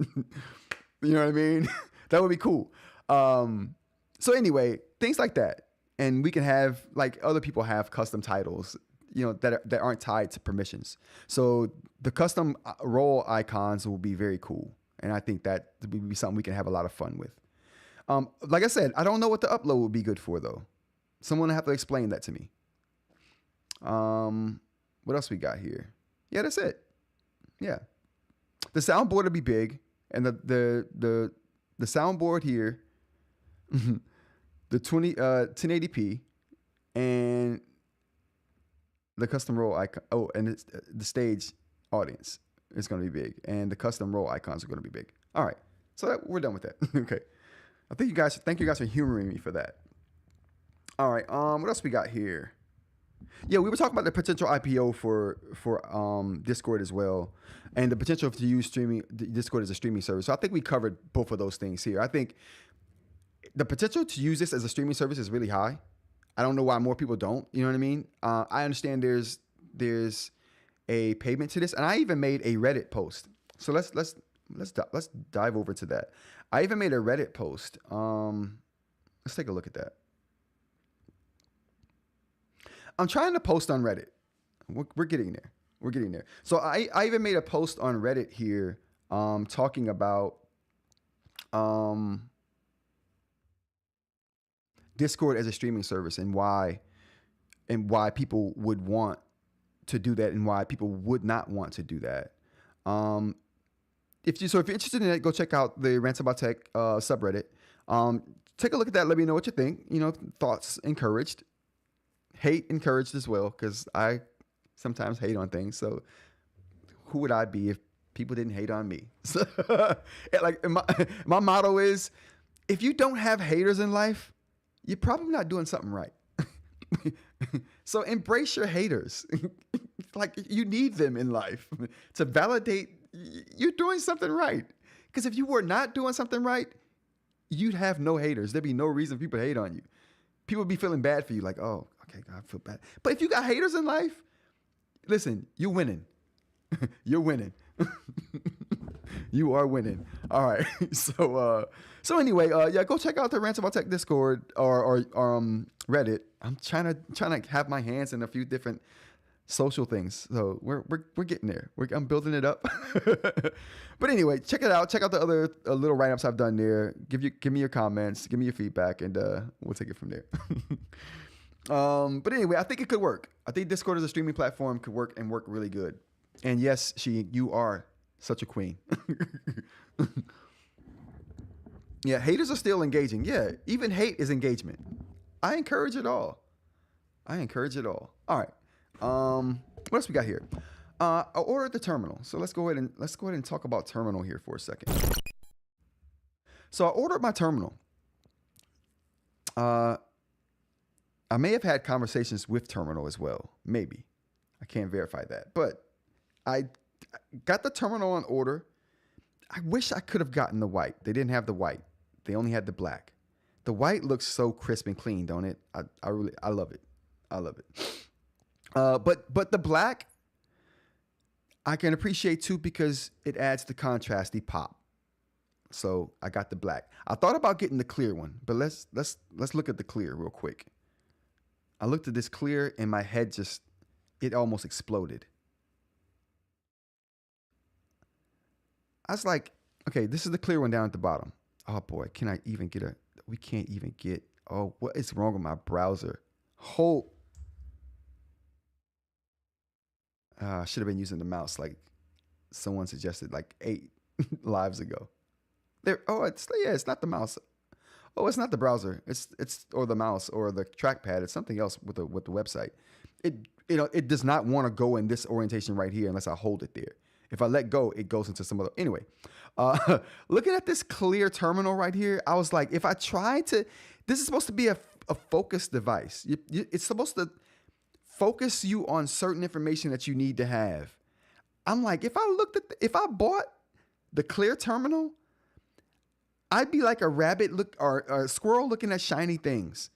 You know what I mean? That would be cool. So anyway, things like that. and we can have like other people have custom titles, that aren't tied to permissions. So the custom role icons will be very cool, and I think that would be something we can have a lot of fun with. Like I said, I don't know what the upload would be good for though. Someone will have to explain that to me. What else we got here? Yeah, that's it. Yeah, the soundboard will be big, and the soundboard here, the 1080p, and the custom role icon. Oh, and it's, the stage audience is going to be big, and the custom role icons are going to be big. All right, so we're done with that. Okay, thank you guys for humoring me for that. All right, what else we got here? Yeah, we were talking about the potential IPO for Discord as well, and the potential to use Discord as a streaming service. So I think we covered both of those things here. I think the potential to use this as a streaming service is really high. I don't know why more people don't. You know what I mean? I understand there's a payment to this, and I even made a Reddit post. So let's dive over to that. I even made a Reddit post. Let's take a look at that. I'm trying to post on Reddit. We're getting there. We're getting there. So I even made a post on Reddit here, talking about Discord as a streaming service and why people would want to do that and why people would not want to do that. If you're interested in it, go check out the Rants About Tech subreddit. Take a look at that. Let me know what you think. Thoughts encouraged. Hate encouraged as well, because I sometimes hate on things. So who would I be if people didn't hate on me? So, like my motto is, if you don't have haters in life, you're probably not doing something right. So embrace your haters. Like, you need them in life to validate you're doing something right. Because if you were not doing something right, you'd have no haters. There'd be no reason people hate on you. People would be feeling bad for you, like, oh, okay, God, I feel bad. But if you got haters in life, listen, you're winning. You're winning. You are winning. All right. So anyway, yeah, go check out the Rants About Tech Discord or Reddit. I'm trying to have my hands in a few different social things. So we're getting there. I'm building it up. But anyway, check it out. Check out the other little write-ups I've done there. Give me your comments. Give me your feedback, and we'll take it from there. But anyway, I think it could work. I think Discord as a streaming platform could work and work really good. And yes, you are such a queen. Yeah, haters are still engaging. Yeah, even hate is engagement. I encourage it all. All right. What else we got here? I ordered the terminal. So let's go ahead and talk about terminal here for a second. So I ordered my terminal. I may have had conversations with terminal as well. Maybe. I can't verify that. But I got the terminal on order. I wish I could have gotten the white. They didn't have the white. They only had the black. The white looks so crisp and clean, don't it? I love it. I love it. But the black, I can appreciate too, because it adds the contrast, the pop. So I got the black. I thought about getting the clear one, but let's look at the clear real quick. I looked at this clear and my head it almost exploded. I was like, okay, this is the clear one down at the bottom. Oh boy, we can't even get, oh, what is wrong with my browser? I should have been using the mouse like someone suggested like 8 lives ago. It's not the mouse. Oh, it's not the browser. It's or the mouse or the trackpad. It's something else with the website. It does not want to go in this orientation right here unless I hold it there. If I let go, it goes into some other. Anyway, looking at this clear terminal right here, I was like, if I try to, this is supposed to be a focus device. It's supposed to focus you on certain information that you need to have. I'm like, if I bought the clear terminal, I'd be like a rabbit or a squirrel looking at shiny things.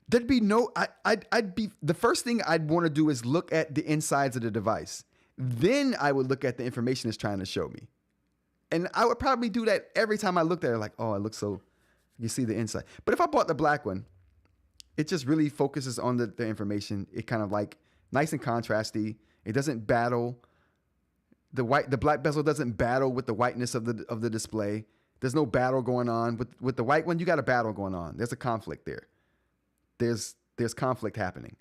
There'd be no, I'd be, the first thing I'd want to do is look at the insides of the device. Then I would look at the information it's trying to show me. And I would probably do that every time I looked at it, like, oh, it looks so You see the inside. But if I bought the black one, it just really focuses on the information. It kind of like nice and contrasty. It doesn't battle. The black bezel doesn't battle with the whiteness of the display. There's no battle going on. With the white one, you got a battle going on. There's a conflict there. There's conflict happening.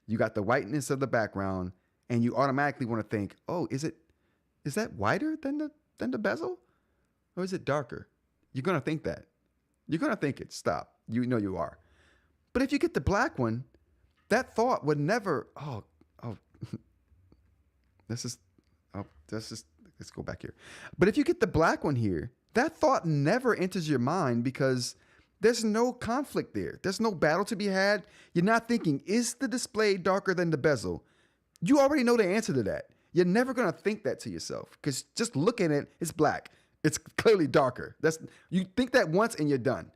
You got the whiteness of the background, and you automatically want to think, oh, is that whiter than the bezel? Or is it darker? You're gonna think that. You're gonna think it. Stop. You know you are. But if you get the black one, that thought would never, let's go back here. But if you get the black one here, that thought never enters your mind because there's no conflict there. There's no battle to be had. You're not thinking, is the display darker than the bezel? You already know the answer to that. You're never going to think that to yourself because just looking at it, it's black. It's clearly darker. You think that once and you're done.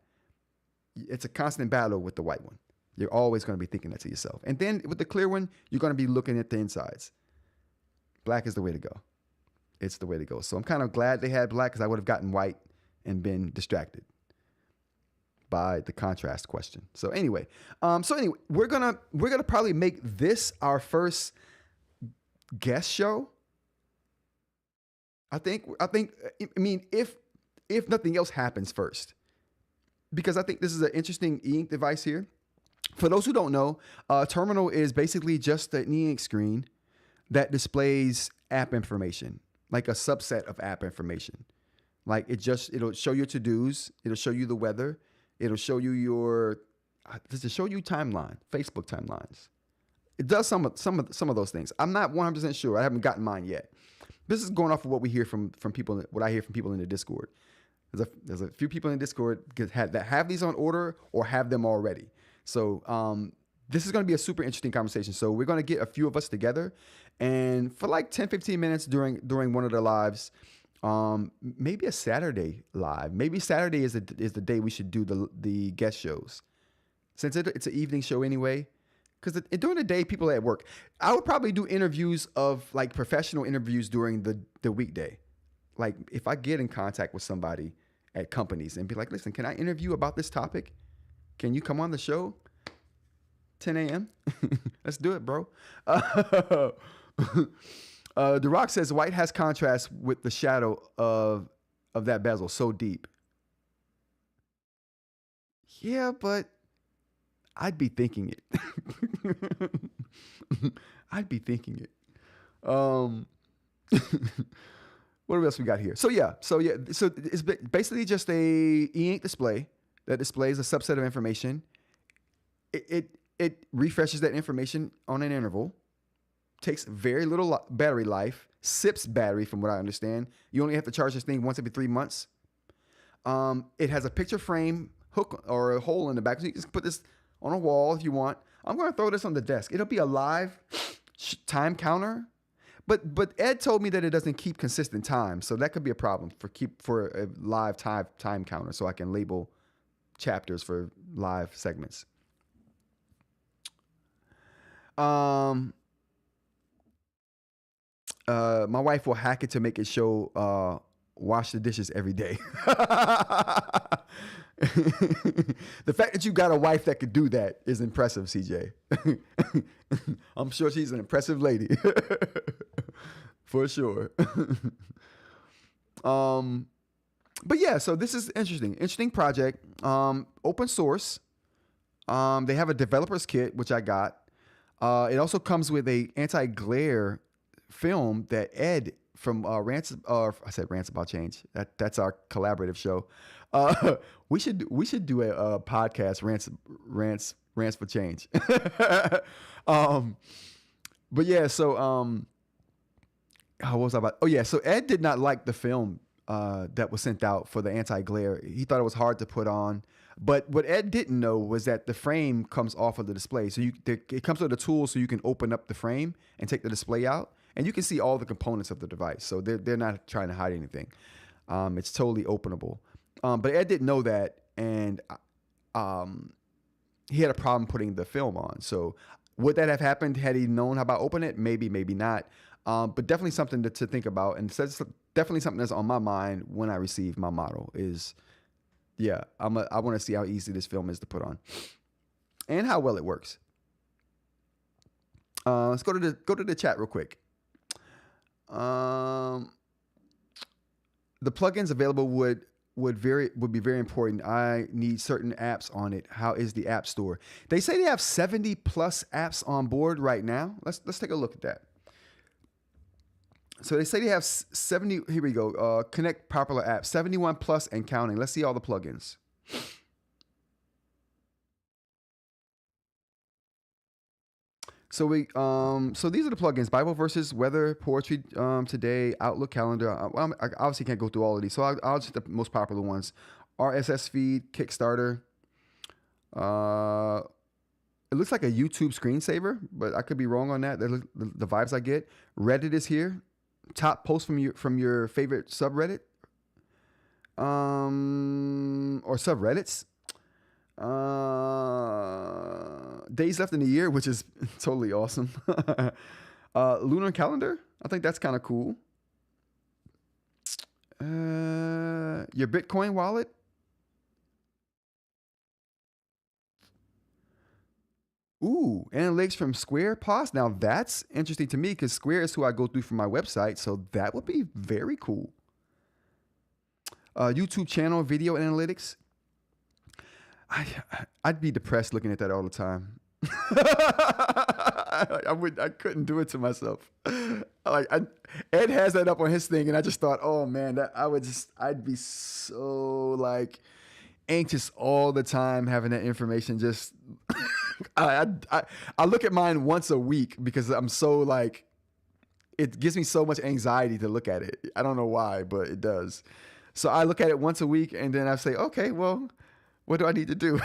It's a constant battle with the white one. You're always going to be thinking that to yourself. And then with the clear one, you're going to be looking at the insides. Black is the way to go. It's the way to go. So I'm kind of glad they had black because I would have gotten white and been distracted by the contrast question. So anyway, we're gonna probably make this our first guest show. I mean, if nothing else happens first, because I think this is an interesting eInk device here. For those who don't know, Terminal is basically just an eInk screen that displays app information, like a subset of app information. Like it'll show your to-dos, it'll show you the weather, it'll show you timeline, Facebook timelines. It does some of those things. I'm not 100% sure. I haven't gotten mine yet. This is going off of what we hear from people, what I hear from people in the Discord. There's a few people in the Discord that have these on order or have them already. So this is going to be a super interesting conversation. So we're going to get a few of us together, and for like 10, 15 minutes during one of the lives, maybe a Saturday live. Maybe Saturday is the day we should do the guest shows, since it's an evening show anyway. Because during the day, people are at work. I would probably do interviews of like professional interviews during the weekday. Like if I get in contact with somebody at companies and be like, listen, can I interview about this topic? Can you come on the show? 10 a.m. Let's do it, bro. The Rock says white has contrast with the shadow of that bezel so deep. Yeah, but I'd be thinking it. I'd be thinking it. What else we got here? So it's basically just a eInk display that displays a subset of information. It refreshes that information on an interval. Takes very little battery life. Sips battery, from what I understand. You only have to charge this thing once every 3 months. It has a picture frame hook or a hole in the back, so you can just put this on a wall if you want. I'm going to throw this on the desk. It'll be a live time counter, but Ed told me that it doesn't keep consistent time, so that could be a problem for a live time counter, so I can label chapters for live segments. My wife will hack it to make it show wash the dishes every day. The fact that you got a wife that could do that is impressive, CJ. I'm sure she's an impressive lady. For sure. But yeah, so this is interesting project. Open source. They have a developer's kit, which I got. It also comes with a anti-glare film that Ed from Rants. I said Rants About Change. That's our collaborative show. We should do a podcast, Rants for Change. But yeah, so what was I about? Oh yeah, so Ed did not like the film that was sent out for the anti-glare. He thought it was hard to put on. But what Ed didn't know was that the frame comes off of the display. So it comes with a tool so you can open up the frame and take the display out. And you can see all the components of the device. So they're not trying to hide anything. It's totally openable. But Ed didn't know that. And he had a problem putting the film on. So would that have happened had he known how to open it? Maybe, maybe not. But definitely something to think about. And so definitely something that's on my mind when I receive my model is, yeah, I want to see how easy this film is to put on and how well it works. Let's go to the chat real quick. The plugins available would be very important. I need certain apps on it. How is the app store? They say they have 70 plus apps on board right now. Let's take a look at that. So they say they have 70. Here we go. Connect popular apps, 71 plus and counting. Let's see all the plugins. So so these are the plugins: Bible verses, weather, poetry, today, Outlook calendar. I obviously can't go through all of these, so I'll just the most popular ones: RSS feed, Kickstarter. It looks like a YouTube screensaver, but I could be wrong on that. The vibes I get. Reddit is here. Top post from your favorite subreddit, or subreddits. Days left in the year, which is totally awesome. Lunar calendar, I think that's kind of cool. Your Bitcoin wallet. Ooh, analytics from Square Plus. Now that's interesting to me because Square is who I go through for my website, so that would be very cool. YouTube channel video analytics. I'd be depressed looking at that all the time. I couldn't do it to myself. Ed has that up on his thing, and I just thought, oh man, I'd be so like anxious all the time having that information. Just I look at mine once a week because I'm so like, it gives me so much anxiety to look at it. I don't know why, but it does. So I look at it once a week, and then I say, okay, well, what do I need to do?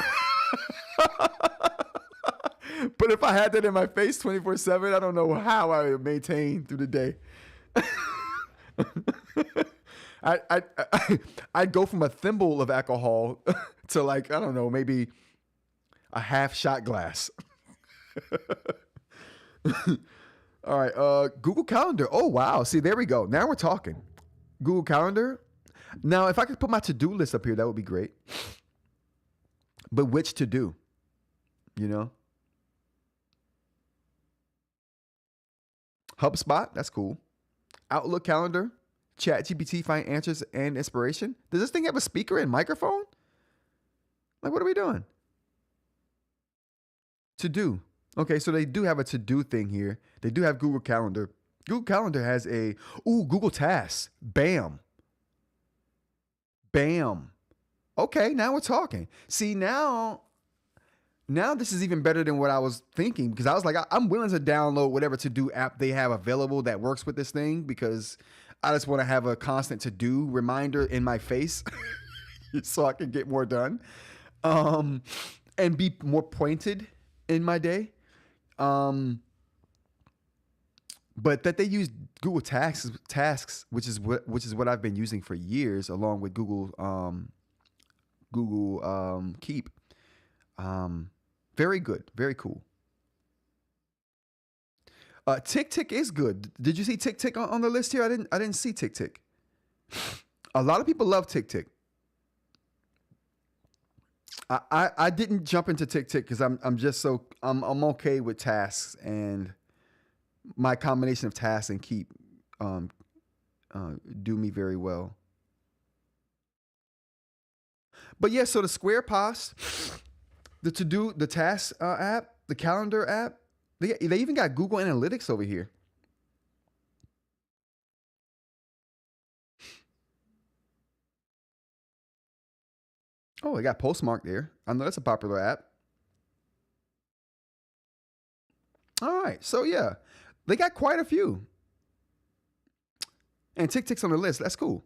But if I had that in my face 24/7, I don't know how I would maintain through the day. I'd go from a thimble of alcohol to like, I don't know, maybe a half shot glass. All right. Google Calendar. Oh, wow. See, there we go. Now we're talking. Google Calendar. Now, if I could put my to-do list up here, that would be great. But which to do, you know? HubSpot, that's cool. Outlook calendar, ChatGPT, find answers and inspiration. Does this thing have a speaker and microphone? Like, what are we doing? To do. Okay, so they do have a to do thing here. They do have Google Calendar. Google Calendar has Google Tasks. Bam. Bam. Okay, now we're talking. See, now this is even better than what I was thinking, because I was like, I'm willing to download whatever to-do app they have available that works with this thing, because I just want to have a constant to-do reminder in my face so I can get more done, and be more pointed in my day. But that they use Google Tasks, which is what I've been using for years, along with Google Keep. Very good. Very cool. TickTick is good. Did you see TickTick on the list here? I didn't see TickTick. A lot of people love TickTick. I didn't jump into TickTick because I'm okay with tasks, and my combination of tasks and Keep do me very well. But yeah, so the Square Pass, the to-do, the task app, the calendar app, they even got Google Analytics over here. Oh, they got Postmark there. I know that's a popular app. All right, so yeah, they got quite a few. And TickTick's on the list. That's cool.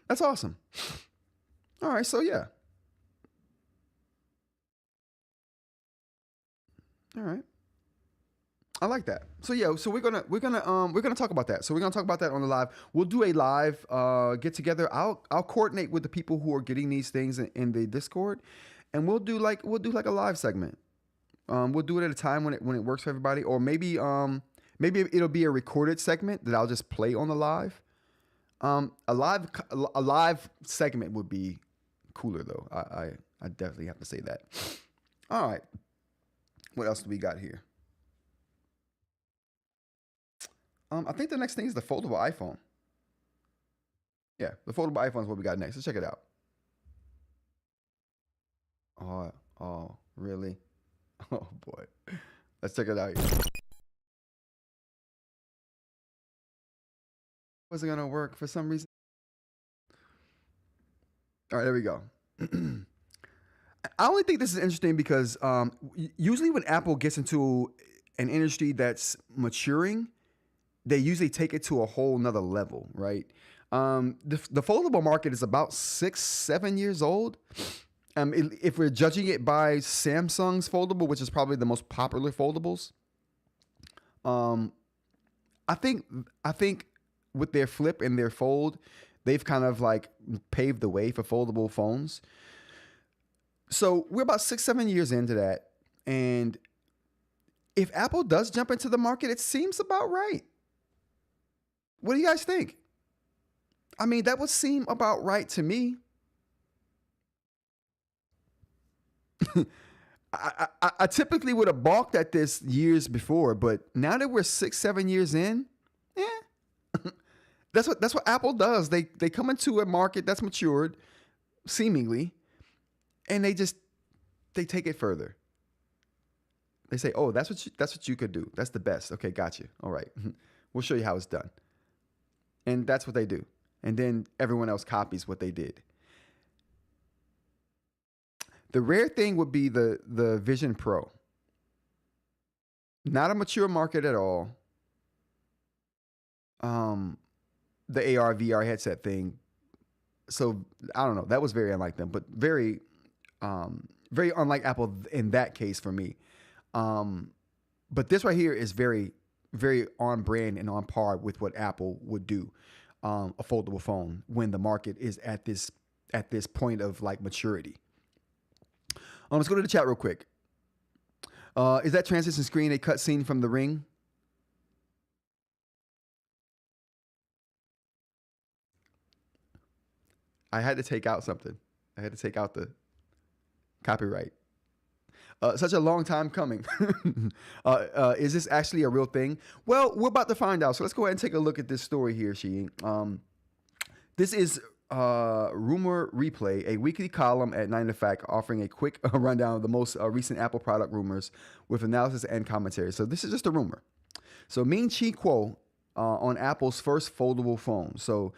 That's awesome. All right, so yeah. All right. I like that. So yeah, so we're gonna talk about that. So we're gonna talk about that on the live. We'll do a live get together. I'll coordinate with the people who are getting these things in the Discord, and we'll do like a live segment. We'll do it at a time when it works for everybody, or maybe it'll be a recorded segment that I'll just play on the live. A live segment would be cooler though. I definitely have to say that. All right. What else do we got here? I think the next thing is the foldable iPhone. Yeah, the foldable iPhone is what we got next. Let's check it out. Oh, really? Oh boy. Let's check it out here. Wasn't gonna work for some reason. All right, there we go. I only think this is interesting because usually when Apple gets into an industry that's maturing, they usually take it to a whole nother level, right? The foldable market is about 6-7 years old. If we're judging it by Samsung's foldable, which is probably the most popular foldables, I think with their flip and their fold, they've kind of like paved the way for foldable phones. So we're about 6-7 years into that, and if Apple does jump into the market, it seems about right. What do you guys think? I mean, that would seem about right to me. I typically would have balked at this years before, but now that we're 6-7 years in, that's what Apple does. They come into a market that's matured, seemingly, and they take it further. They say, "Oh, that's what you could do. That's the best." Okay, got you. All right, we'll show you how it's done, and that's what they do. And then everyone else copies what they did. The rare thing would be the Vision Pro. Not a mature market at all. The AR VR headset thing. So I don't know. That was very unlike them, but very unlike Apple in that case for me. But this right here is very, very on brand and on par with what Apple would do. A foldable phone when the market is at this point of like maturity. Let's go to the chat real quick. Is that transition screen a cutscene from The Ring? I had to take out something. I had to take out the copyright. Such a long time coming. Is this actually a real thing? Well, we're about to find out. So let's go ahead and take a look at this story here, Shi. This is Rumor Replay, a weekly column at 9to5, offering a quick rundown of the most recent Apple product rumors with analysis and commentary. So this is just a rumor. So Ming-Chi Kuo on Apple's first foldable phone. So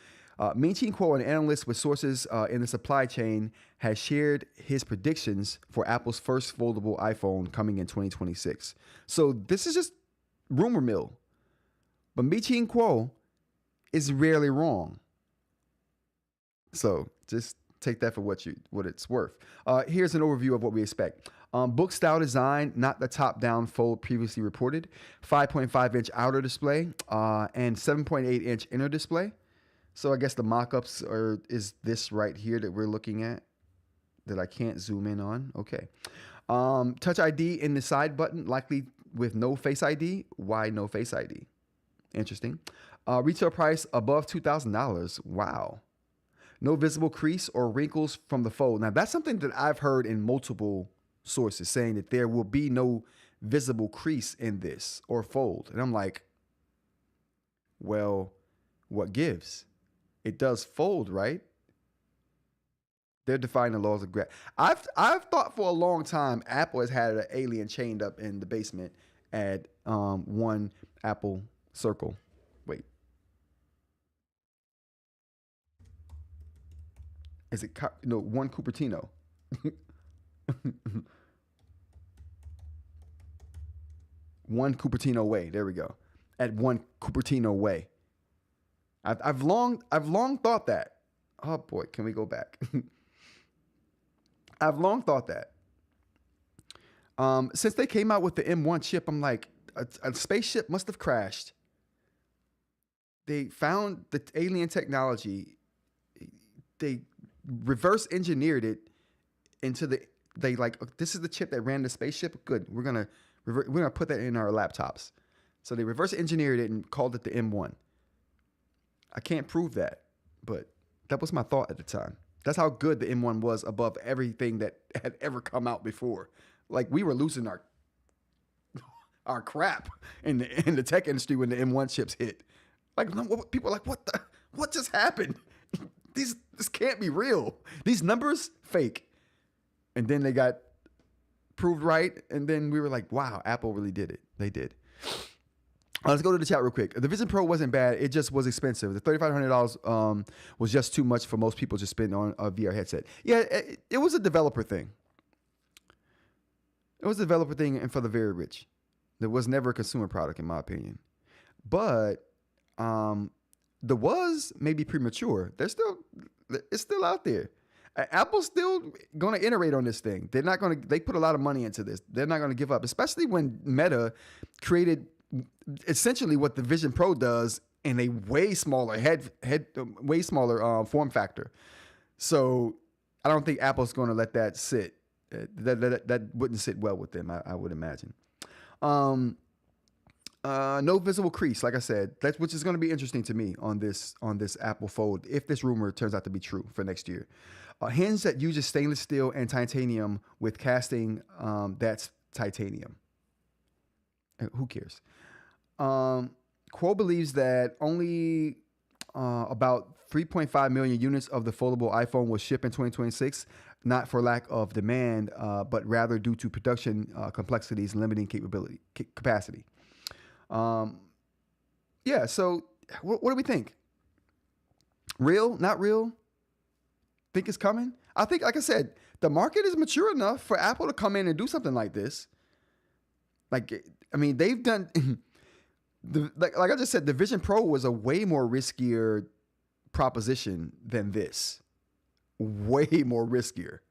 Ming-Chi Kuo, an analyst with sources in the supply chain, has shared his predictions for Apple's first foldable iPhone coming in 2026. So this is just rumor mill. But Ming-Chi Kuo is rarely wrong. So just take that for what it's worth. Here's an overview of what we expect. Book style design, not the top-down fold previously reported. 5.5-inch outer display and 7.8-inch inner display. So I guess the mock-ups is this right here that we're looking at that I can't zoom in on. Okay. Touch ID in the side button, likely with no Face ID. Why no Face ID? Interesting. Retail price above $2,000. Wow. No visible crease or wrinkles from the fold. Now, that's something that I've heard in multiple sources saying that there will be no visible crease in this or fold. And I'm like, well, what gives? It does fold, right? They're defying the laws of gravity. I've thought for a long time Apple has had an alien chained up in the basement at one Apple Circle. Wait. Is it one Cupertino? One Cupertino Way. There we go. At one Cupertino Way. I've long thought that. Oh boy, can we go back? I've long thought that. Since they came out with the M1 chip, I'm like, a spaceship must have crashed. They found the alien technology. They reverse engineered it into this is the chip that ran the spaceship. Good. We're gonna put that in our laptops. So they reverse engineered it and called it the M1. I can't prove that, but that was my thought at the time. That's how good the M1 was above everything that had ever come out before. Like we were losing our crap in the tech industry when the M1 chips hit. Like people are like, what just happened? This can't be real. These numbers fake. And then they got proved right, and then we were like, wow, Apple really did it. They did. Let's go to the chat real quick. The Vision Pro wasn't bad. It just was expensive. The $3,500 was just too much for most people to spend on a VR headset. Yeah, it was a developer thing. It was a developer thing and for the very rich. There was never a consumer product, in my opinion. But the was maybe premature. It's still out there. Apple's still going to iterate on this thing. They put a lot of money into this. They're not going to give up, especially when Meta created essentially what the Vision Pro does in a way smaller way smaller form factor. So I don't think Apple's going to let that sit. That wouldn't sit well with them, I would imagine. No visible crease, like I said, which is going to be interesting to me on this Apple Fold, if this rumor turns out to be true for next year. A hinge that uses stainless steel and titanium with casting that's titanium. Who cares? Quo believes that only about 3.5 million units of the foldable iPhone will ship in 2026, not for lack of demand, but rather due to production complexities limiting capacity. Yeah, so what do we think? Real? Not real? Think it's coming? I think, like I said, the market is mature enough for Apple to come in and do something like this. Like, I mean, they've done, like I just said, the Vision Pro was a way more riskier proposition than this. Way more riskier.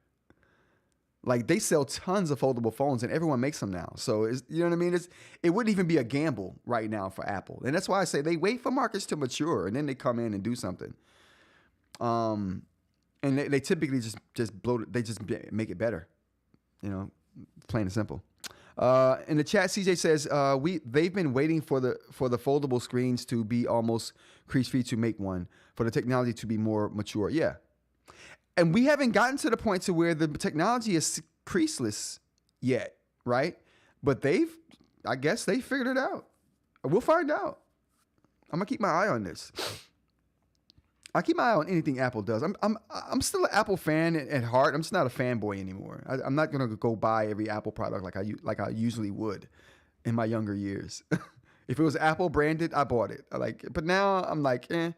Like they sell tons of foldable phones and everyone makes them now. So you know what I mean? It wouldn't even be a gamble right now for Apple. And that's why I say they wait for markets to mature and then they come in and do something. And they typically just blow it. They just make it better. You know, plain and simple. In the chat, CJ says they've been waiting for the foldable screens to be almost crease free to make one, for the technology to be more mature. Yeah. And we haven't gotten to the point to where the technology is creaseless yet, right? But I guess they figured it out. We'll find out. I'm gonna keep my eye on this. I keep my eye on anything Apple does. I'm still an Apple fan at heart. I'm just not a fanboy anymore. I'm not gonna go buy every Apple product like I usually would in my younger years. If it was Apple branded, I bought it. But now I'm like, the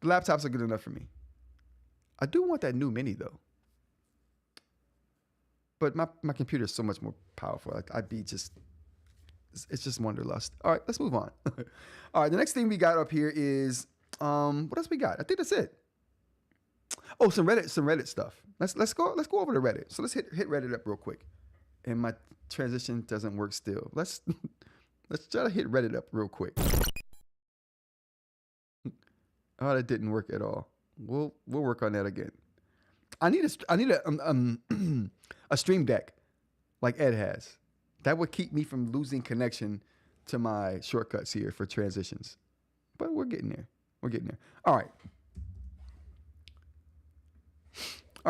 laptops are good enough for me. I do want that new Mini though. But my computer is so much more powerful. It's just wanderlust. All right, let's move on. All right, the next thing we got up here is, what else we got? I think that's it. Oh, some Reddit stuff. Let's go over to Reddit. So let's hit Reddit up real quick. And my transition doesn't work still. Let's try to hit Reddit up real quick. Oh, that didn't work at all. We'll work on that again. I need a Stream Deck like Ed has. That would keep me from losing connection to my shortcuts here for transitions. But we're getting there. All right.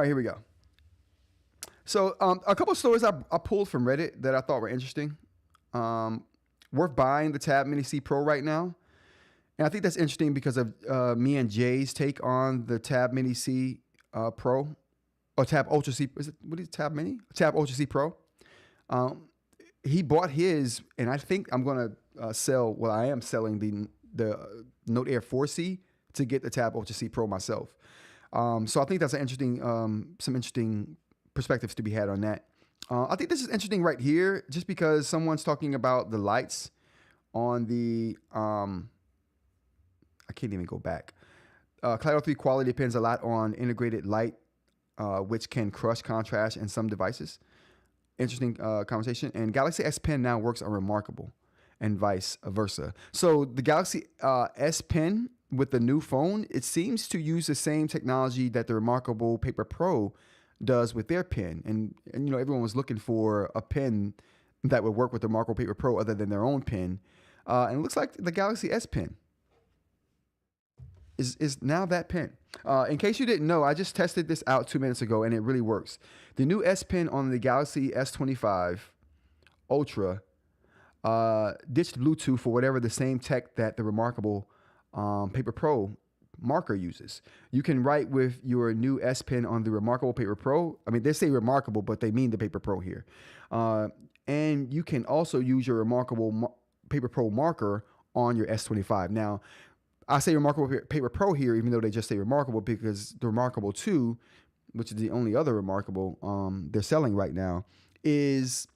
Here we go. So a couple of stories I pulled from Reddit that I thought were interesting. Worth buying the Tab Mini C Pro right now. And I think that's interesting because of me and Jay's take on the Tab Mini C Pro, or Tab Ultra C. What is it, Tab Mini? Tab Ultra C Pro. He bought his, and I think I'm going to sell. Well, I am selling the Note Air 4C to get the Tab Ultra C Pro myself. So I think that's an interesting, some interesting perspectives to be had on that. I think this is interesting right here, just because someone's talking about the lights on the. I can't even go back. Cloud 3 quality depends a lot on integrated light, which can crush contrast in some devices. Interesting conversation. And Galaxy S Pen now works on Remarkable and vice versa. So the Galaxy S Pen with the new phone, it seems to use the same technology that the Remarkable Paper Pro does with their pen. And you know, everyone was looking for a pen that would work with the Remarkable Paper Pro other than their own pen. And it looks like the Galaxy S Pen. is now that pen. In case you didn't know, I just tested this out 2 minutes ago, and it really works. The new S Pen on the Galaxy S25 Ultra ditched Bluetooth for whatever the same tech that the remarkable Paper Pro marker uses. You can write with your new S Pen on the remarkable Paper Pro. I mean, they say remarkable, but they mean the Paper Pro here. And you can also use your remarkable Paper Pro marker on your S25. Now, I say remarkable Paper Pro here, even though they just say remarkable, because the Remarkable 2, which is the only other remarkable they're selling right now, is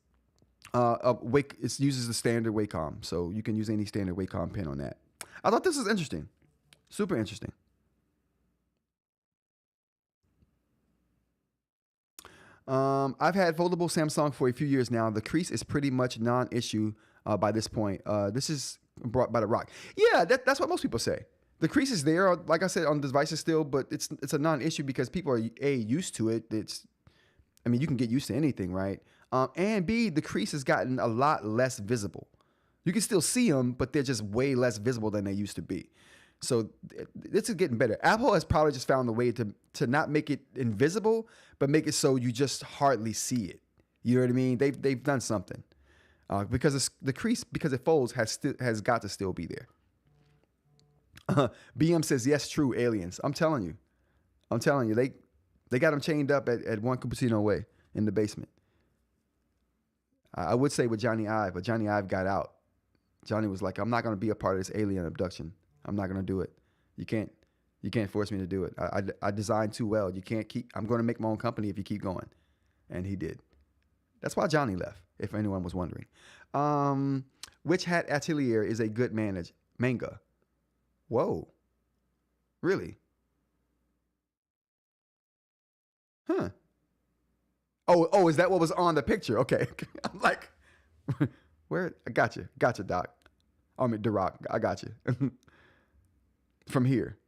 it uses the standard Wacom. So you can use any standard Wacom pen on that. I thought this was interesting. Super interesting. I've had foldable Samsung for a few years now. The crease is pretty much non-issue by this point. This is brought by the Rock. Yeah, that's what most people say. The crease is there, like I said, on devices still, but it's a non-issue because people are used to it. You can get used to anything, right? And B, the crease has gotten a lot less visible. You can still see them, but they're just way less visible than they used to be. So this is getting better. Apple has probably just found a way to not make it invisible, but make it so you just hardly see it. You know what I mean? They've done something because the crease, because it folds, has got to still be there. BM says yes, true aliens. I'm telling you, they got them chained up at one Cupertino way in the basement. I would say with Johnny Ive, but Johnny Ive got out. Johnny was like, I'm not going to be a part of this alien abduction. I'm not going to do it. You can't force me to do it. I designed too well. I'm going to make my own company if you keep going. And he did. That's why Johnny left, if anyone was wondering. Which hat atelier is a good manga? Whoa. Really? Huh. Oh, is that what was on the picture? Okay. I'm like, where? I got you. Doc. I mean, DeRock. I got you. From here.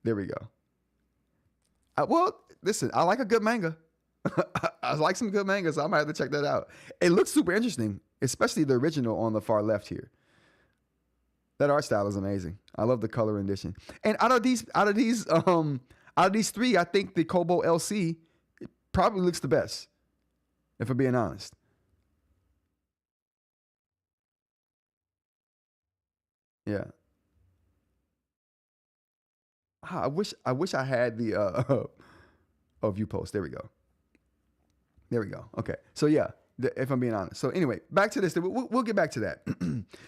There we go. Well, listen, I like a good manga. I like some good mangas, so I might have to check that out. It looks super interesting, especially the original on the far left here. That art style is amazing. I love the color rendition. And out of these three, I think the Kobo LC probably looks the best, if I'm being honest. Yeah. I wish I had the view post. There we go. Okay. So yeah, if I'm being honest. So anyway, back to this. We'll get back to that.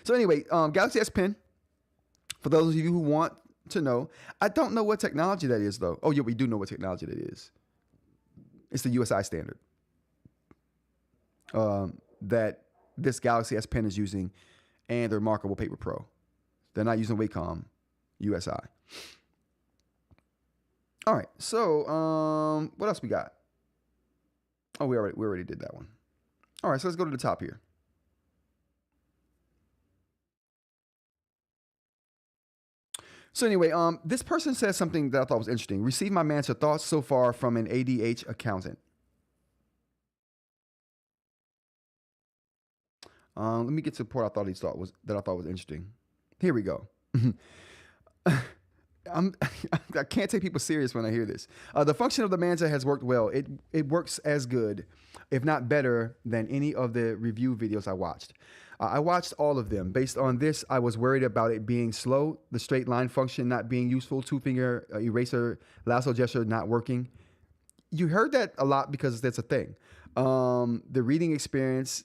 So anyway, Galaxy S Pen. For those of you who want to know, I don't know what technology that is though. Oh yeah, we do know what technology that is. It's the USI standard that this Galaxy S Pen is using, and the Remarkable Paper Pro. They're not using Wacom, USI. All right, so what else we got? Oh, we already did that one. All right, so let's go to the top here. So anyway, this person says something that I thought was interesting. Received my Manta thoughts so far from an ADH accountant. Let me get to the part I thought was interesting. Here we go. I can't take people serious when I hear this. The function of the Manta has worked well. It works as good, if not better, than any of the review videos I watched. I watched all of them. Based on this, I was worried about it being slow, the straight line function not being useful, two-finger eraser lasso gesture not working. You heard that a lot because that's a thing. The reading experience,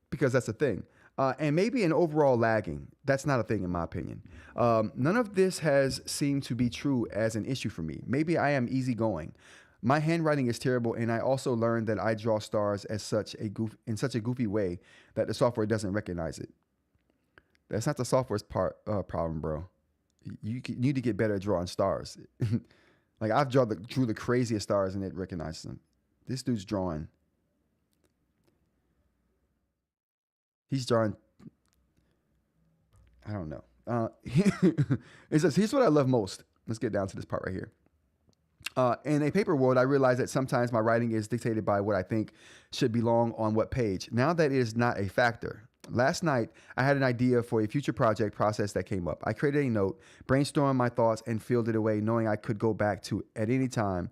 because that's a thing. And maybe an overall lagging. That's not a thing in my opinion. None of this has seemed to be true as an issue for me. Maybe I am easygoing. My handwriting is terrible, and I also learned that I draw stars in such a goofy way that the software doesn't recognize it. That's not the software's problem, bro. You need to get better at drawing stars. Like I've drew the craziest stars, and it recognizes them. This dude's drawing. He's drawing. I don't know. It says, here's what I love most. Let's get down to this part right here. In a paper world, I realize that sometimes my writing is dictated by what I think should belong on what page. Now that is not a factor. Last night, I had an idea for a future project process that came up. I created a note, brainstormed my thoughts, and filed it away, knowing I could go back to it at any time.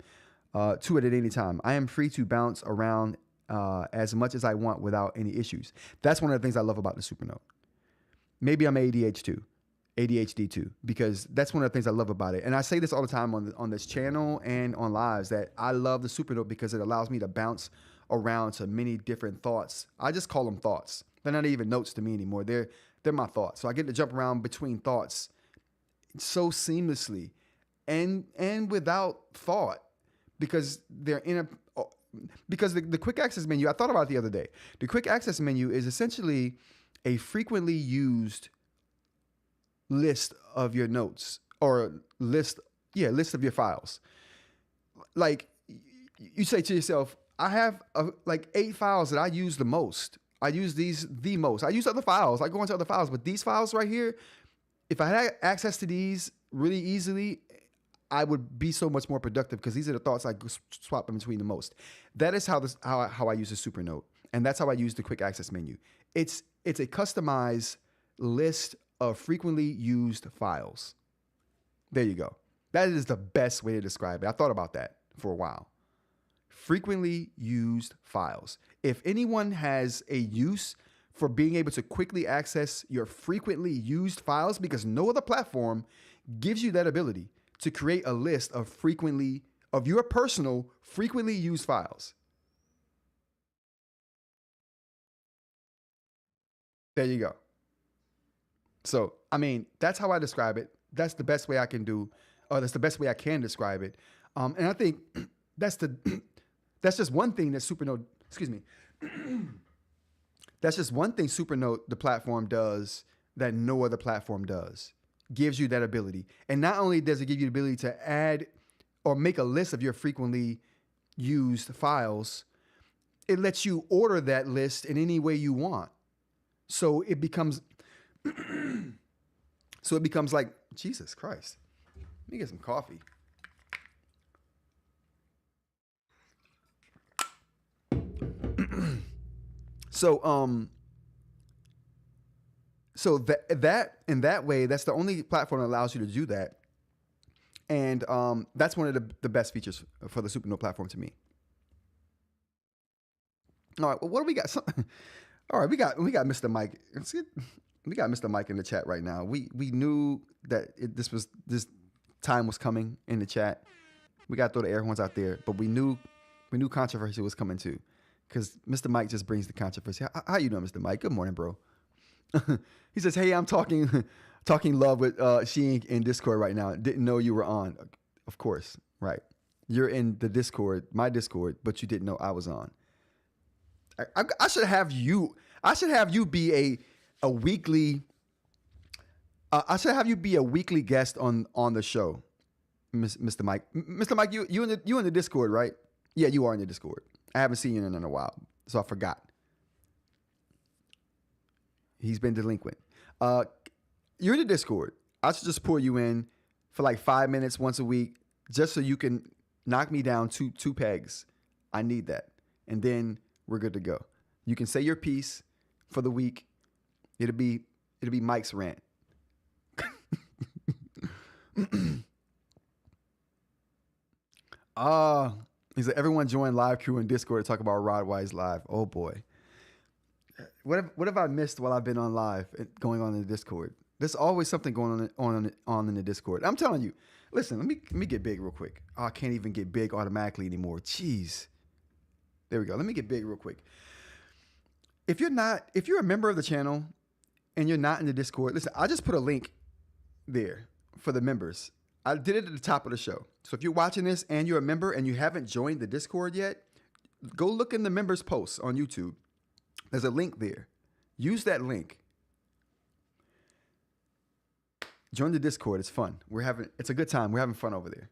I am free to bounce around as much as I want without any issues. That's one of the things I love about the Supernote. Maybe I'm ADHD too, because that's one of the things I love about it. And I say this all the time on this channel and on lives, that I love the Supernote because it allows me to bounce around to many different thoughts. I just call them thoughts. They're not even notes to me anymore. They're my thoughts. So I get to jump around between thoughts so seamlessly and without thought, because they're in a because the quick access menu, I thought about it the other day. The quick access menu is essentially a frequently used list of your notes, or list of your files. Like, you say to yourself, I have like 8 files that I use the most. I use these the most. I use other files. I go into other files, but these files right here, if I had access to these really easily, I would be so much more productive, because these are the thoughts I swap in between the most. That is how I use the Supernote, and that's how I use the quick access menu. It's a customized list of frequently used files. There you go. That is the best way to describe it. I thought about that for a while. Frequently used files. If anyone has a use for being able to quickly access your frequently used files, because no other platform gives you that ability to create a list of your personal frequently used files. There you go. So, I mean, that's how I describe it. That's the best way I can do, or that's the best way I can describe it. And I think that's just one thing that Supernote, that's just one thing Supernote, the platform, does that no other platform does. Gives you that ability. And not only does it give you the ability to add or make a list of your frequently used files, it lets you order that list in any way you want. So it becomes like, Jesus Christ. Let me get some coffee. So that in that way, that's the only platform that allows you to do that. And that's one of the best features for the Supernote platform to me. All right, well, what do we got? All right, we got Mr. Mike. We got Mr. Mike in the chat right now. We knew that this time was coming in the chat. We got to throw the air horns out there, but we knew controversy was coming too, because Mr. Mike just brings the controversy. How you doing, Mr. Mike? Good morning, bro. He says, "Hey, I'm talking love with eInk in Discord right now. Didn't know you were on." Of course, right? You're in the Discord, my Discord, but you didn't know I was on. I should have you. I should have you be a weekly. I should have you be a weekly guest on the show, Mr. Mike. Mr. Mike, you in the Discord, right? Yeah, you are in the Discord. I haven't seen you in a while, so I forgot. He's been delinquent. You're in the Discord. I should just pull you in for like 5 minutes once a week, just so you can knock me down two pegs. I need that, and then we're good to go. You can say your piece for the week. It'll be Mike's rant. He said, everyone join live crew in Discord to talk about Rodwise Live. Oh boy. What have I missed while I've been on live going on in the Discord? There's always something going on in the Discord. I'm telling you. Listen, let me get big real quick. Oh, I can't even get big automatically anymore. Jeez. There we go. Let me get big real quick. If you're a member of the channel and you're not in the Discord, listen, I just put a link there for the members. I did it at the top of the show. So if you're watching this and you're a member and you haven't joined the Discord yet, go look in the members posts on YouTube. There's a link there. Use that link. Join the Discord. It's fun. It's a good time. We're having fun over there.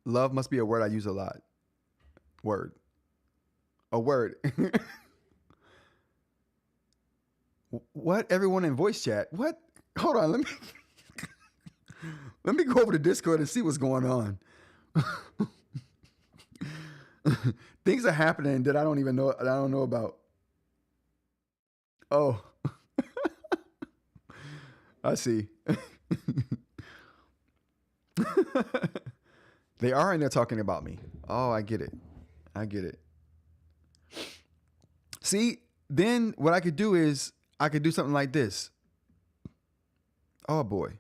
Love must be a word I use a lot. Word. A word. What? Everyone in voice chat? What? Hold on. Let me go over to Discord and see what's going on. Things are happening that I don't even know. I don't know about. Oh, I see. They are in there talking about me. Oh, I get it. I get it. See, then what I could do is I could do something like this. Oh boy.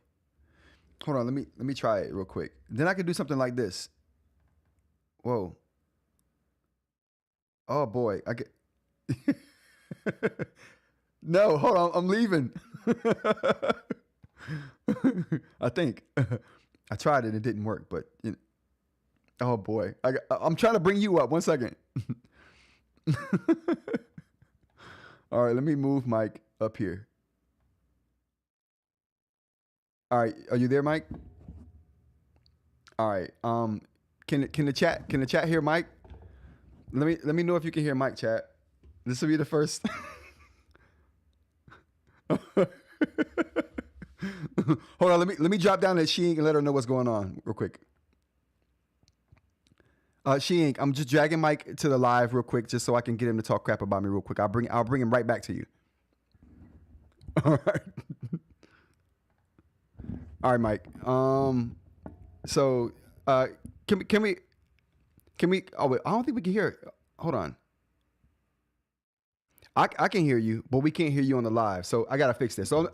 Hold on, let me try it real quick. Then I could do something like this. Whoa. Oh boy. I get No, hold on, I'm leaving. I think. I tried it, it didn't work, but oh boy. I'm trying to bring you up. 1 second. All right, let me move Mike up here. All right, are you there, Mike? All right. Can the chat hear Mike? Let me know if you can hear Mike, chat. This will be the first. Hold on, let me drop down to eInk and let her know what's going on real quick. eInk, I'm just dragging Mike to the live real quick just so I can get him to talk crap about me real quick. I'll bring him right back to you. All right. All right, Mike. So can we oh wait, I don't think we can hear it. Hold on. I can hear you, but we can't hear you on the live. So I gotta fix this. So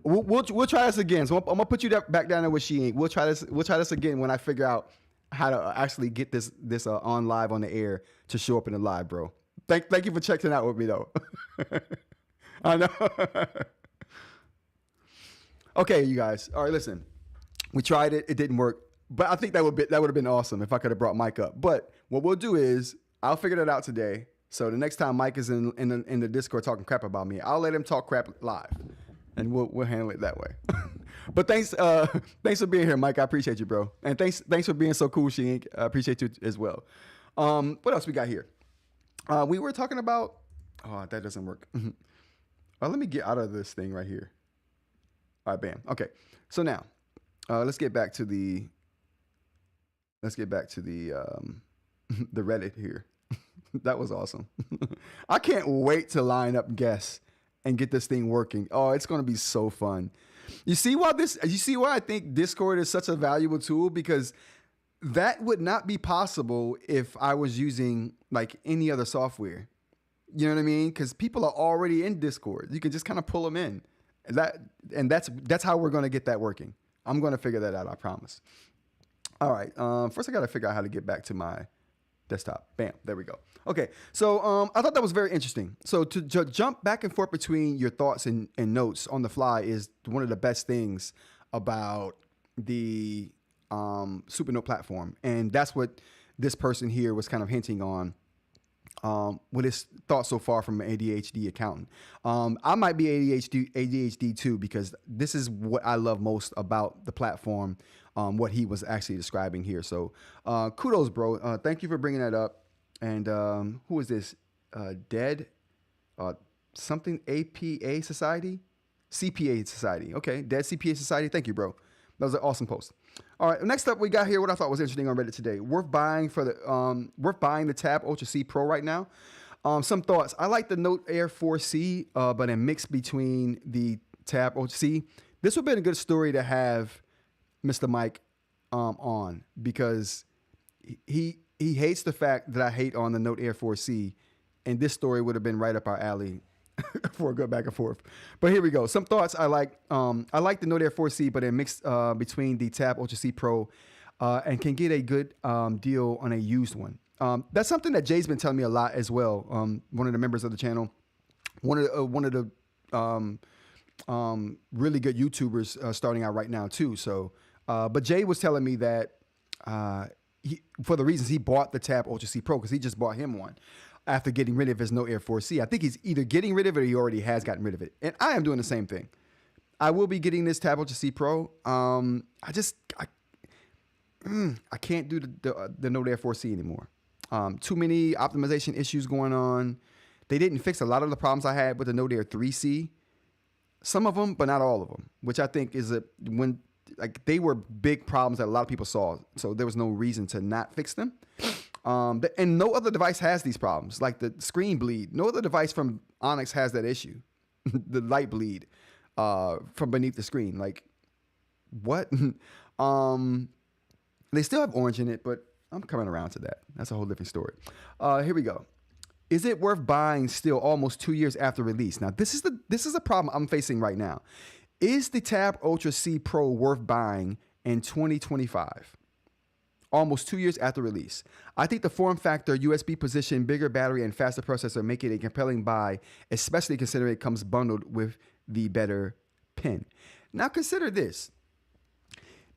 we'll try this again. So I'm gonna put you back down there with eInk. We'll try this again when I figure out how to actually get this on live on the air to show up in the live, bro. Thank you for checking out with me though. I know. Okay, you guys. All right, listen. We tried it. It didn't work. But I think that would have been awesome if I could have brought Mike up. But what we'll do is I'll figure that out today. So the next time Mike is in the Discord talking crap about me, I'll let him talk crap live, and we'll handle it that way. But thanks for being here, Mike. I appreciate you, bro. And thanks for being so cool, eInk. I appreciate you as well. What else we got here? We were talking about. Oh, that doesn't work. Let me get out of this thing right here. All right, bam. Okay. So now, let's get back to the the Reddit here. That was awesome. I can't wait to line up guests and get this thing working. Oh, it's going to be so fun. You see why I think Discord is such a valuable tool? Because that would not be possible if I was using like any other software. You know what I mean? Because people are already in Discord. You can just kind of pull them in. That's how we're going to get that working. I'm going to figure that out, I promise. All right. First, I got to figure out how to get back to my desktop. Bam. There we go. Okay. So I thought that was very interesting. So to jump back and forth between your thoughts and notes on the fly is one of the best things about the Supernote platform. And that's what this person here was kind of hinting on. With his thoughts so far from an ADHD accountant. I might be ADHD too, because this is what I love most about the platform, what he was actually describing here. So kudos, bro. Thank you for bringing that up. And who is this? Dead? Something APA Society? CPA Society. Okay, Dead CPA Society. Thank you, bro. That was an awesome post. All right, next up we got here what I thought was interesting on Reddit today. Worth buying the Tab Ultra C Pro right now. Some thoughts. I like the Note Air 4C, but a mix between the Tab Ultra C. This would have been a good story to have Mr. Mike on, because he hates the fact that I hate on the Note Air 4C, and this story would have been right up our alley for a good back and forth. But here we go. Some thoughts. I like the Note Air 4C, but it mixed between the Tab Ultra C Pro, and can get a good deal on a used one. That's something that Jay's been telling me a lot as well. One of the members of the channel, one of the really good YouTubers starting out right now too. So, but Jay was telling me that for the reasons he bought the Tab Ultra C Pro, because he just bought him one after getting rid of his Note Air 4C. I think he's either getting rid of it or he already has gotten rid of it. And I am doing the same thing. I will be getting this Tab Ultra C Pro. I can't do the Note Air 4C anymore. Too many optimization issues going on. They didn't fix a lot of the problems I had with the Note Air 3C. Some of them, but not all of them, which I think is they were big problems that a lot of people saw. So there was no reason to not fix them. And no other device has these problems, like the screen bleed. No other device from Onyx has that issue, the light bleed from beneath the screen. Like, what? They still have orange in it, but I'm coming around to that. That's a whole different story. Here we go. Is it worth buying still almost 2 years after release? Now, this is a problem I'm facing right now. Is the Tab Ultra C Pro worth buying in 2025? Almost 2 years after release. I think the form factor, USB position, bigger battery, and faster processor make it a compelling buy, especially considering it comes bundled with the better pen. Now consider this.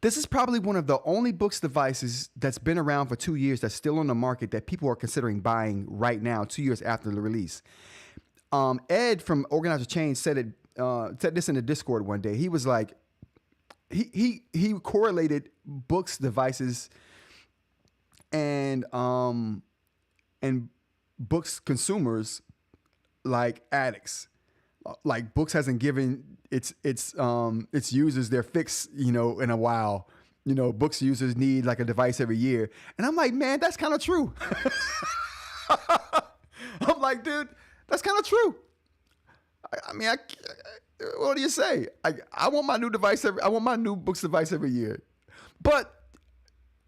This is probably one of the only Boox devices that's been around for 2 years that's still on the market that people are considering buying right now, 2 years after the release. Ed from Organizer Change said this in the Discord one day. He was like, he correlated Boox devices and Boox consumers like addicts. Like Boox hasn't given its users their fix, in a while. Boox users need like a device every year, and I'm like, man, that's kind of true. I'm like, dude, that's kind of true. I mean, what do you say? I want my new device I want my new Boox device every year, but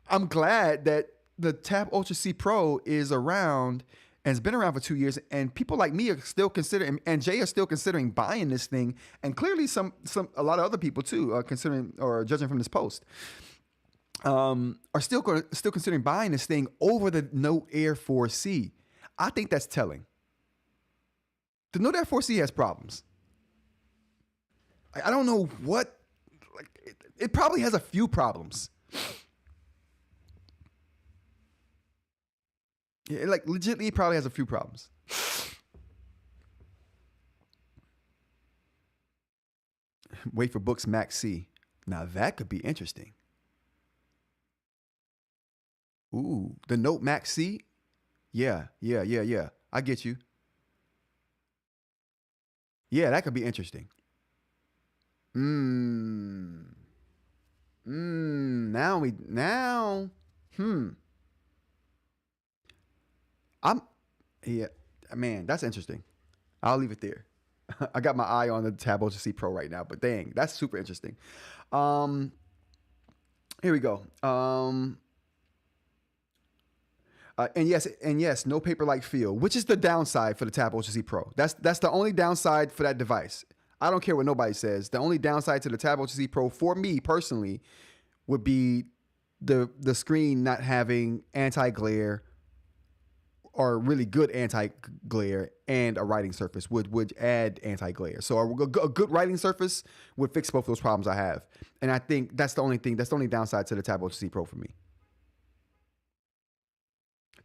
I'm glad that the Tab Ultra C Pro is around and has been around for 2 years, and people like me are still considering, and Jay are still considering buying this thing, and clearly a lot of other people too are considering, or judging from this post, are still considering buying this thing over the Note Air 4C. I think that's telling. The Note Air 4C has problems. I don't know what, like it probably has a few problems. Yeah, like legitimately, it probably has a few problems. Wait for Boox Max C. Now that could be interesting. Ooh, the Note Max C? Yeah. I get you. Yeah, that could be interesting. Yeah, man, that's interesting. I'll leave it there. I got my eye on the Tab Ultra C Pro right now, but dang, that's super interesting. Here we go. And yes, no paper-like feel, which is the downside for the Tab Ultra C Pro. That's the only downside for that device. I don't care what nobody says. The only downside to the Tab Ultra C Pro for me personally would be the screen not having anti-glare or really good anti-glare, and a writing surface would add anti-glare. So a good writing surface would fix both those problems I have. And I think that's the only downside to the Tab Ultra C Pro for me.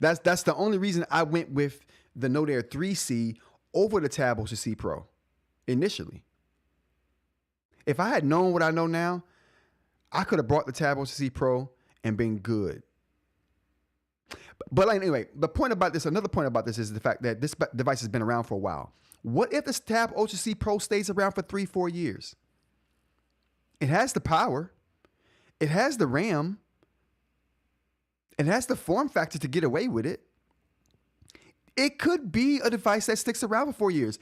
That's the only reason I went with the Note Air 3C over the Tab Ultra C Pro initially. If I had known what I know now, I could have brought the Tab Ultra C Pro and been good. But anyway, another point about this is the fact that this device has been around for a while. What if this Tab Ultra C Pro stays around for 3-4 years? It has the power. It has the RAM. It has the form factor to get away with it. It could be a device that sticks around for 4 years.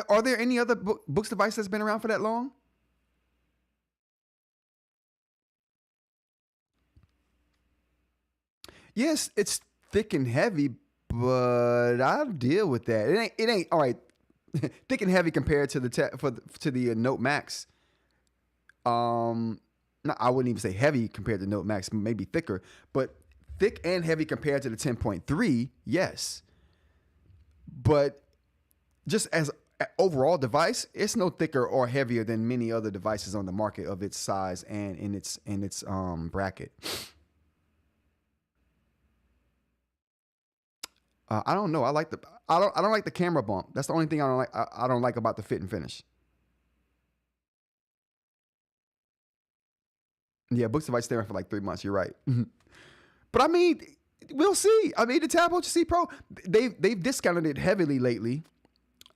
Are there any other Boox device that's been around for that long? Yes, it's thick and heavy, but I'll deal with that. It ain't all right. Thick and heavy compared to the Note Max. No, I wouldn't even say heavy compared to Note Max, maybe thicker, but thick and heavy compared to the 10.3, yes. But just as an overall device, it's no thicker or heavier than many other devices on the market of its size and in its bracket. I don't know. I don't like the camera bump. That's the only thing I don't like. I don't like about the fit and finish. Yeah, Boox device staying for like 3 months. You're right. But I mean, we'll see. I mean, the Tab Ultra C Pro, they've discounted it heavily lately,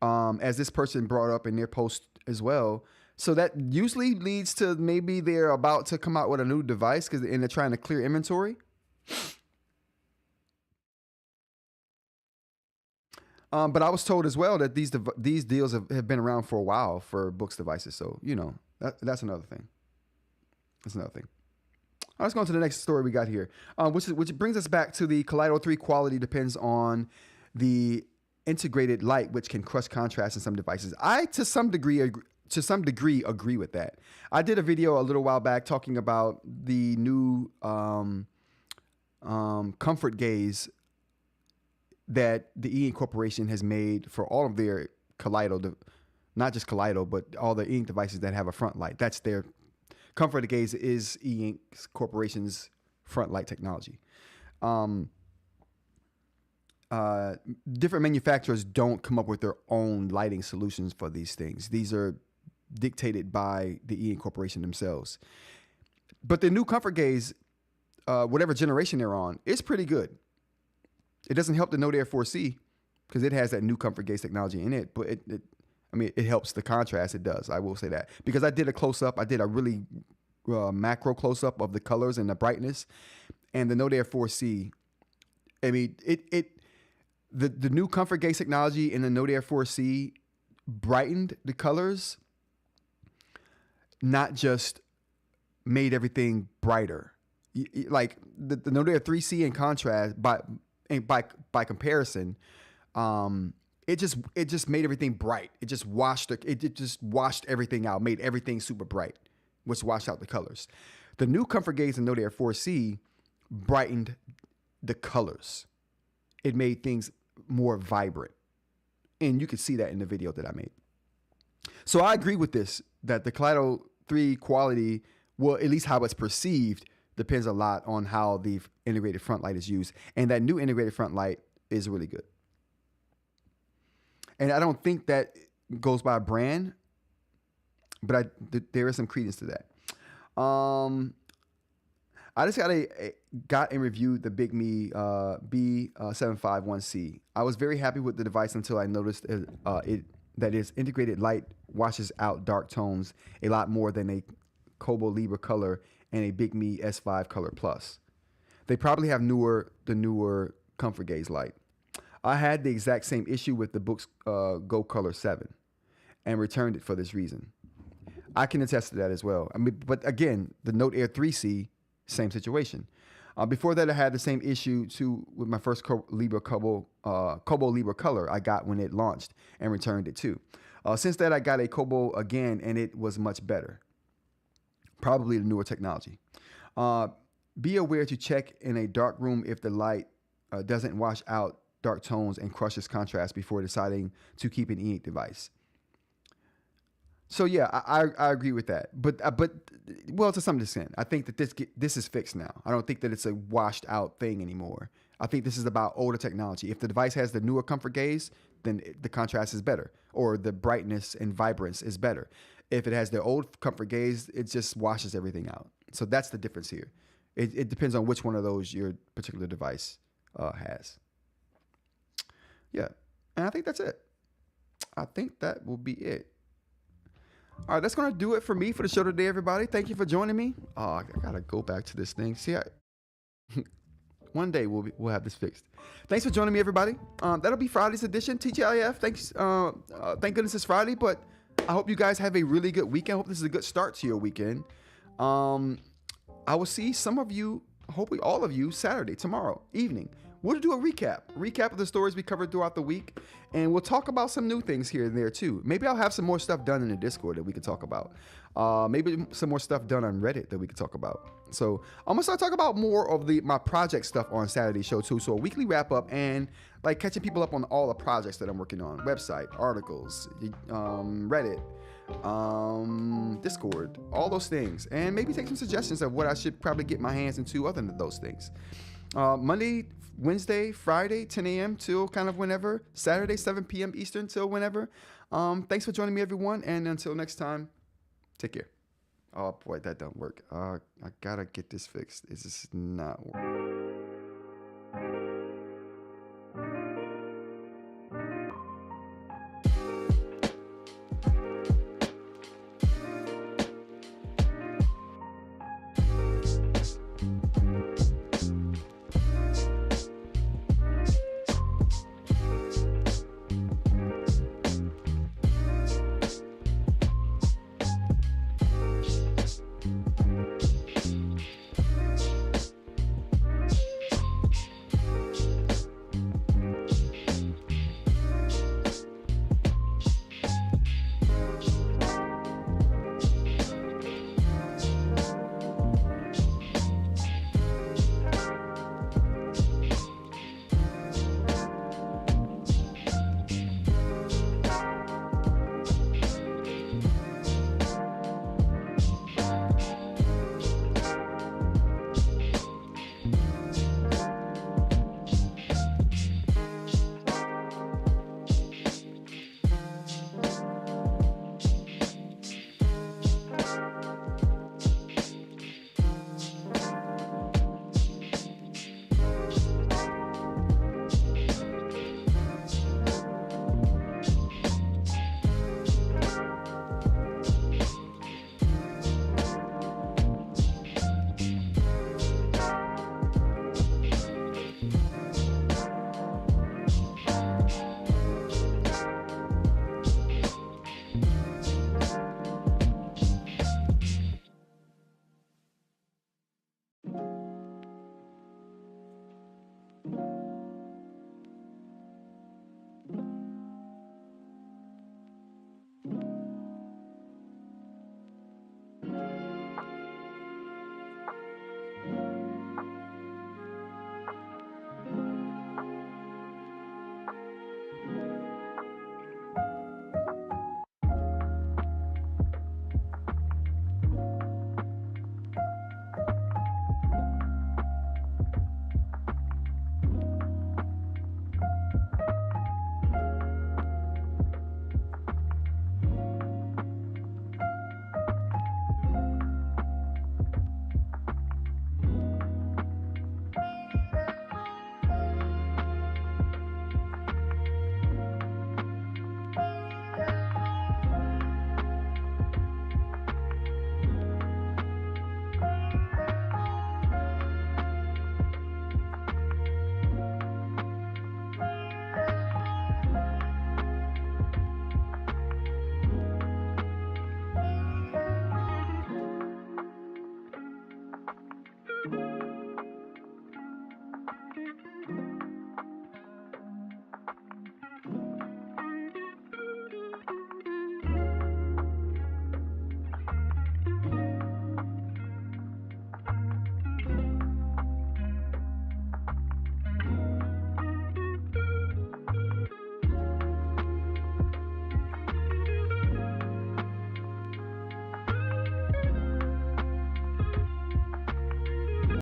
as this person brought up in their post as well. So that usually leads to maybe they're about to come out with a new device and they're trying to clear inventory. But I was told as well that these deals have been around for a while for Boox devices. So, that's another thing. That's another thing. All right, let's go on to the next story we got here, which brings us back to the Kaleido 3 quality depends on the integrated light, which can crush contrast in some devices. I, to some degree, agree with that. I did a video a little while back talking about the new comfort gaze that the eInk Corporation has made for all of their Kaleido, not just Kaleido, but all the eInk devices that have a front light. That's their comfort gaze is eInk Corporation's front light technology. Different manufacturers don't come up with their own lighting solutions for these things. These are dictated by the eInk Corporation themselves. But the new comfort gaze, whatever generation they're on, is pretty good. It doesn't help the Note Air 4C because it has that new comfort gaze technology in it, but it helps the contrast. It does. I will say that because I did a close-up. I did a really macro close-up of the colors and the brightness, and the Note Air 4C. I mean, the new comfort gaze technology in the Note Air 4C brightened the colors, not just made everything brighter. Like the Note Air 3C in contrast, by comparison, it just made everything bright. It just washed everything out, made everything super bright, which washed out the colors. The new comfort gaze in Note Air 4C brightened the colors. It made things more vibrant, and you can see that in the video that I made. So I agree with this, that the Kaleido 3 quality, well, at least how it's perceived, depends a lot on how the integrated front light is used, and that new integrated front light is really good. And I don't think that goes by brand, but there is some credence to that. I just got and reviewed the Big Me B751C. I was very happy with the device until I noticed that its integrated light washes out dark tones a lot more than a Kobo Libra Color and a Big Me S5 Color Plus. They probably have the newer comfort gaze light. I had the exact same issue with the Boox Go Color 7 and returned it for this reason. I can attest to that as well. I mean, but again, the Note Air 3C, same situation. Before that, I had the same issue too with my first Kobo Libra Color I got when it launched and returned it too. Since that, I got a Kobo again, and it was much better. Probably the newer technology. Be aware to check in a dark room if the light doesn't wash out dark tones and crushes contrast before deciding to keep an eInk device. So yeah, I agree with that, but well, to some extent, I think that this is fixed now. I don't think that it's a washed out thing anymore. I think this is about older technology. If the device has the newer comfort gaze, then the contrast is better, or the brightness and vibrance is better. If it has the old comfort gaze, it just washes everything out. So that's the difference here. It depends on which one of those your particular device has. Yeah, and I think that's it. I think that will be it. All right, that's going to do it for me for the show today, everybody. Thank you for joining me. Oh, I got to go back to this thing. See, one day we'll have this fixed. Thanks for joining me, everybody. That'll be Friday's edition, TGIF. Thanks. Thank goodness it's Friday, but I hope you guys have a really good weekend. I hope this is a good start to your weekend. I will see some of you, hopefully all of you, Saturday, tomorrow evening. We'll do a recap of the stories we covered throughout the week, and we'll talk about some new things here and there too. Maybe I'll have some more stuff done in the Discord that we can talk about. Maybe some more stuff done on Reddit that we can talk about. So I'm gonna start talking about more of my project stuff on Saturday's show too. So a weekly wrap up and like catching people up on all the projects that I'm working on: website, articles, Reddit, Discord, all those things, and maybe take some suggestions of what I should probably get my hands into other than those things. Monday, Wednesday, Friday, 10 a.m. till kind of whenever. Saturday, 7 p.m. Eastern till whenever. Thanks for joining me, everyone. And until next time, take care. Oh, boy, that don't work. I got to get this fixed. It's just not working.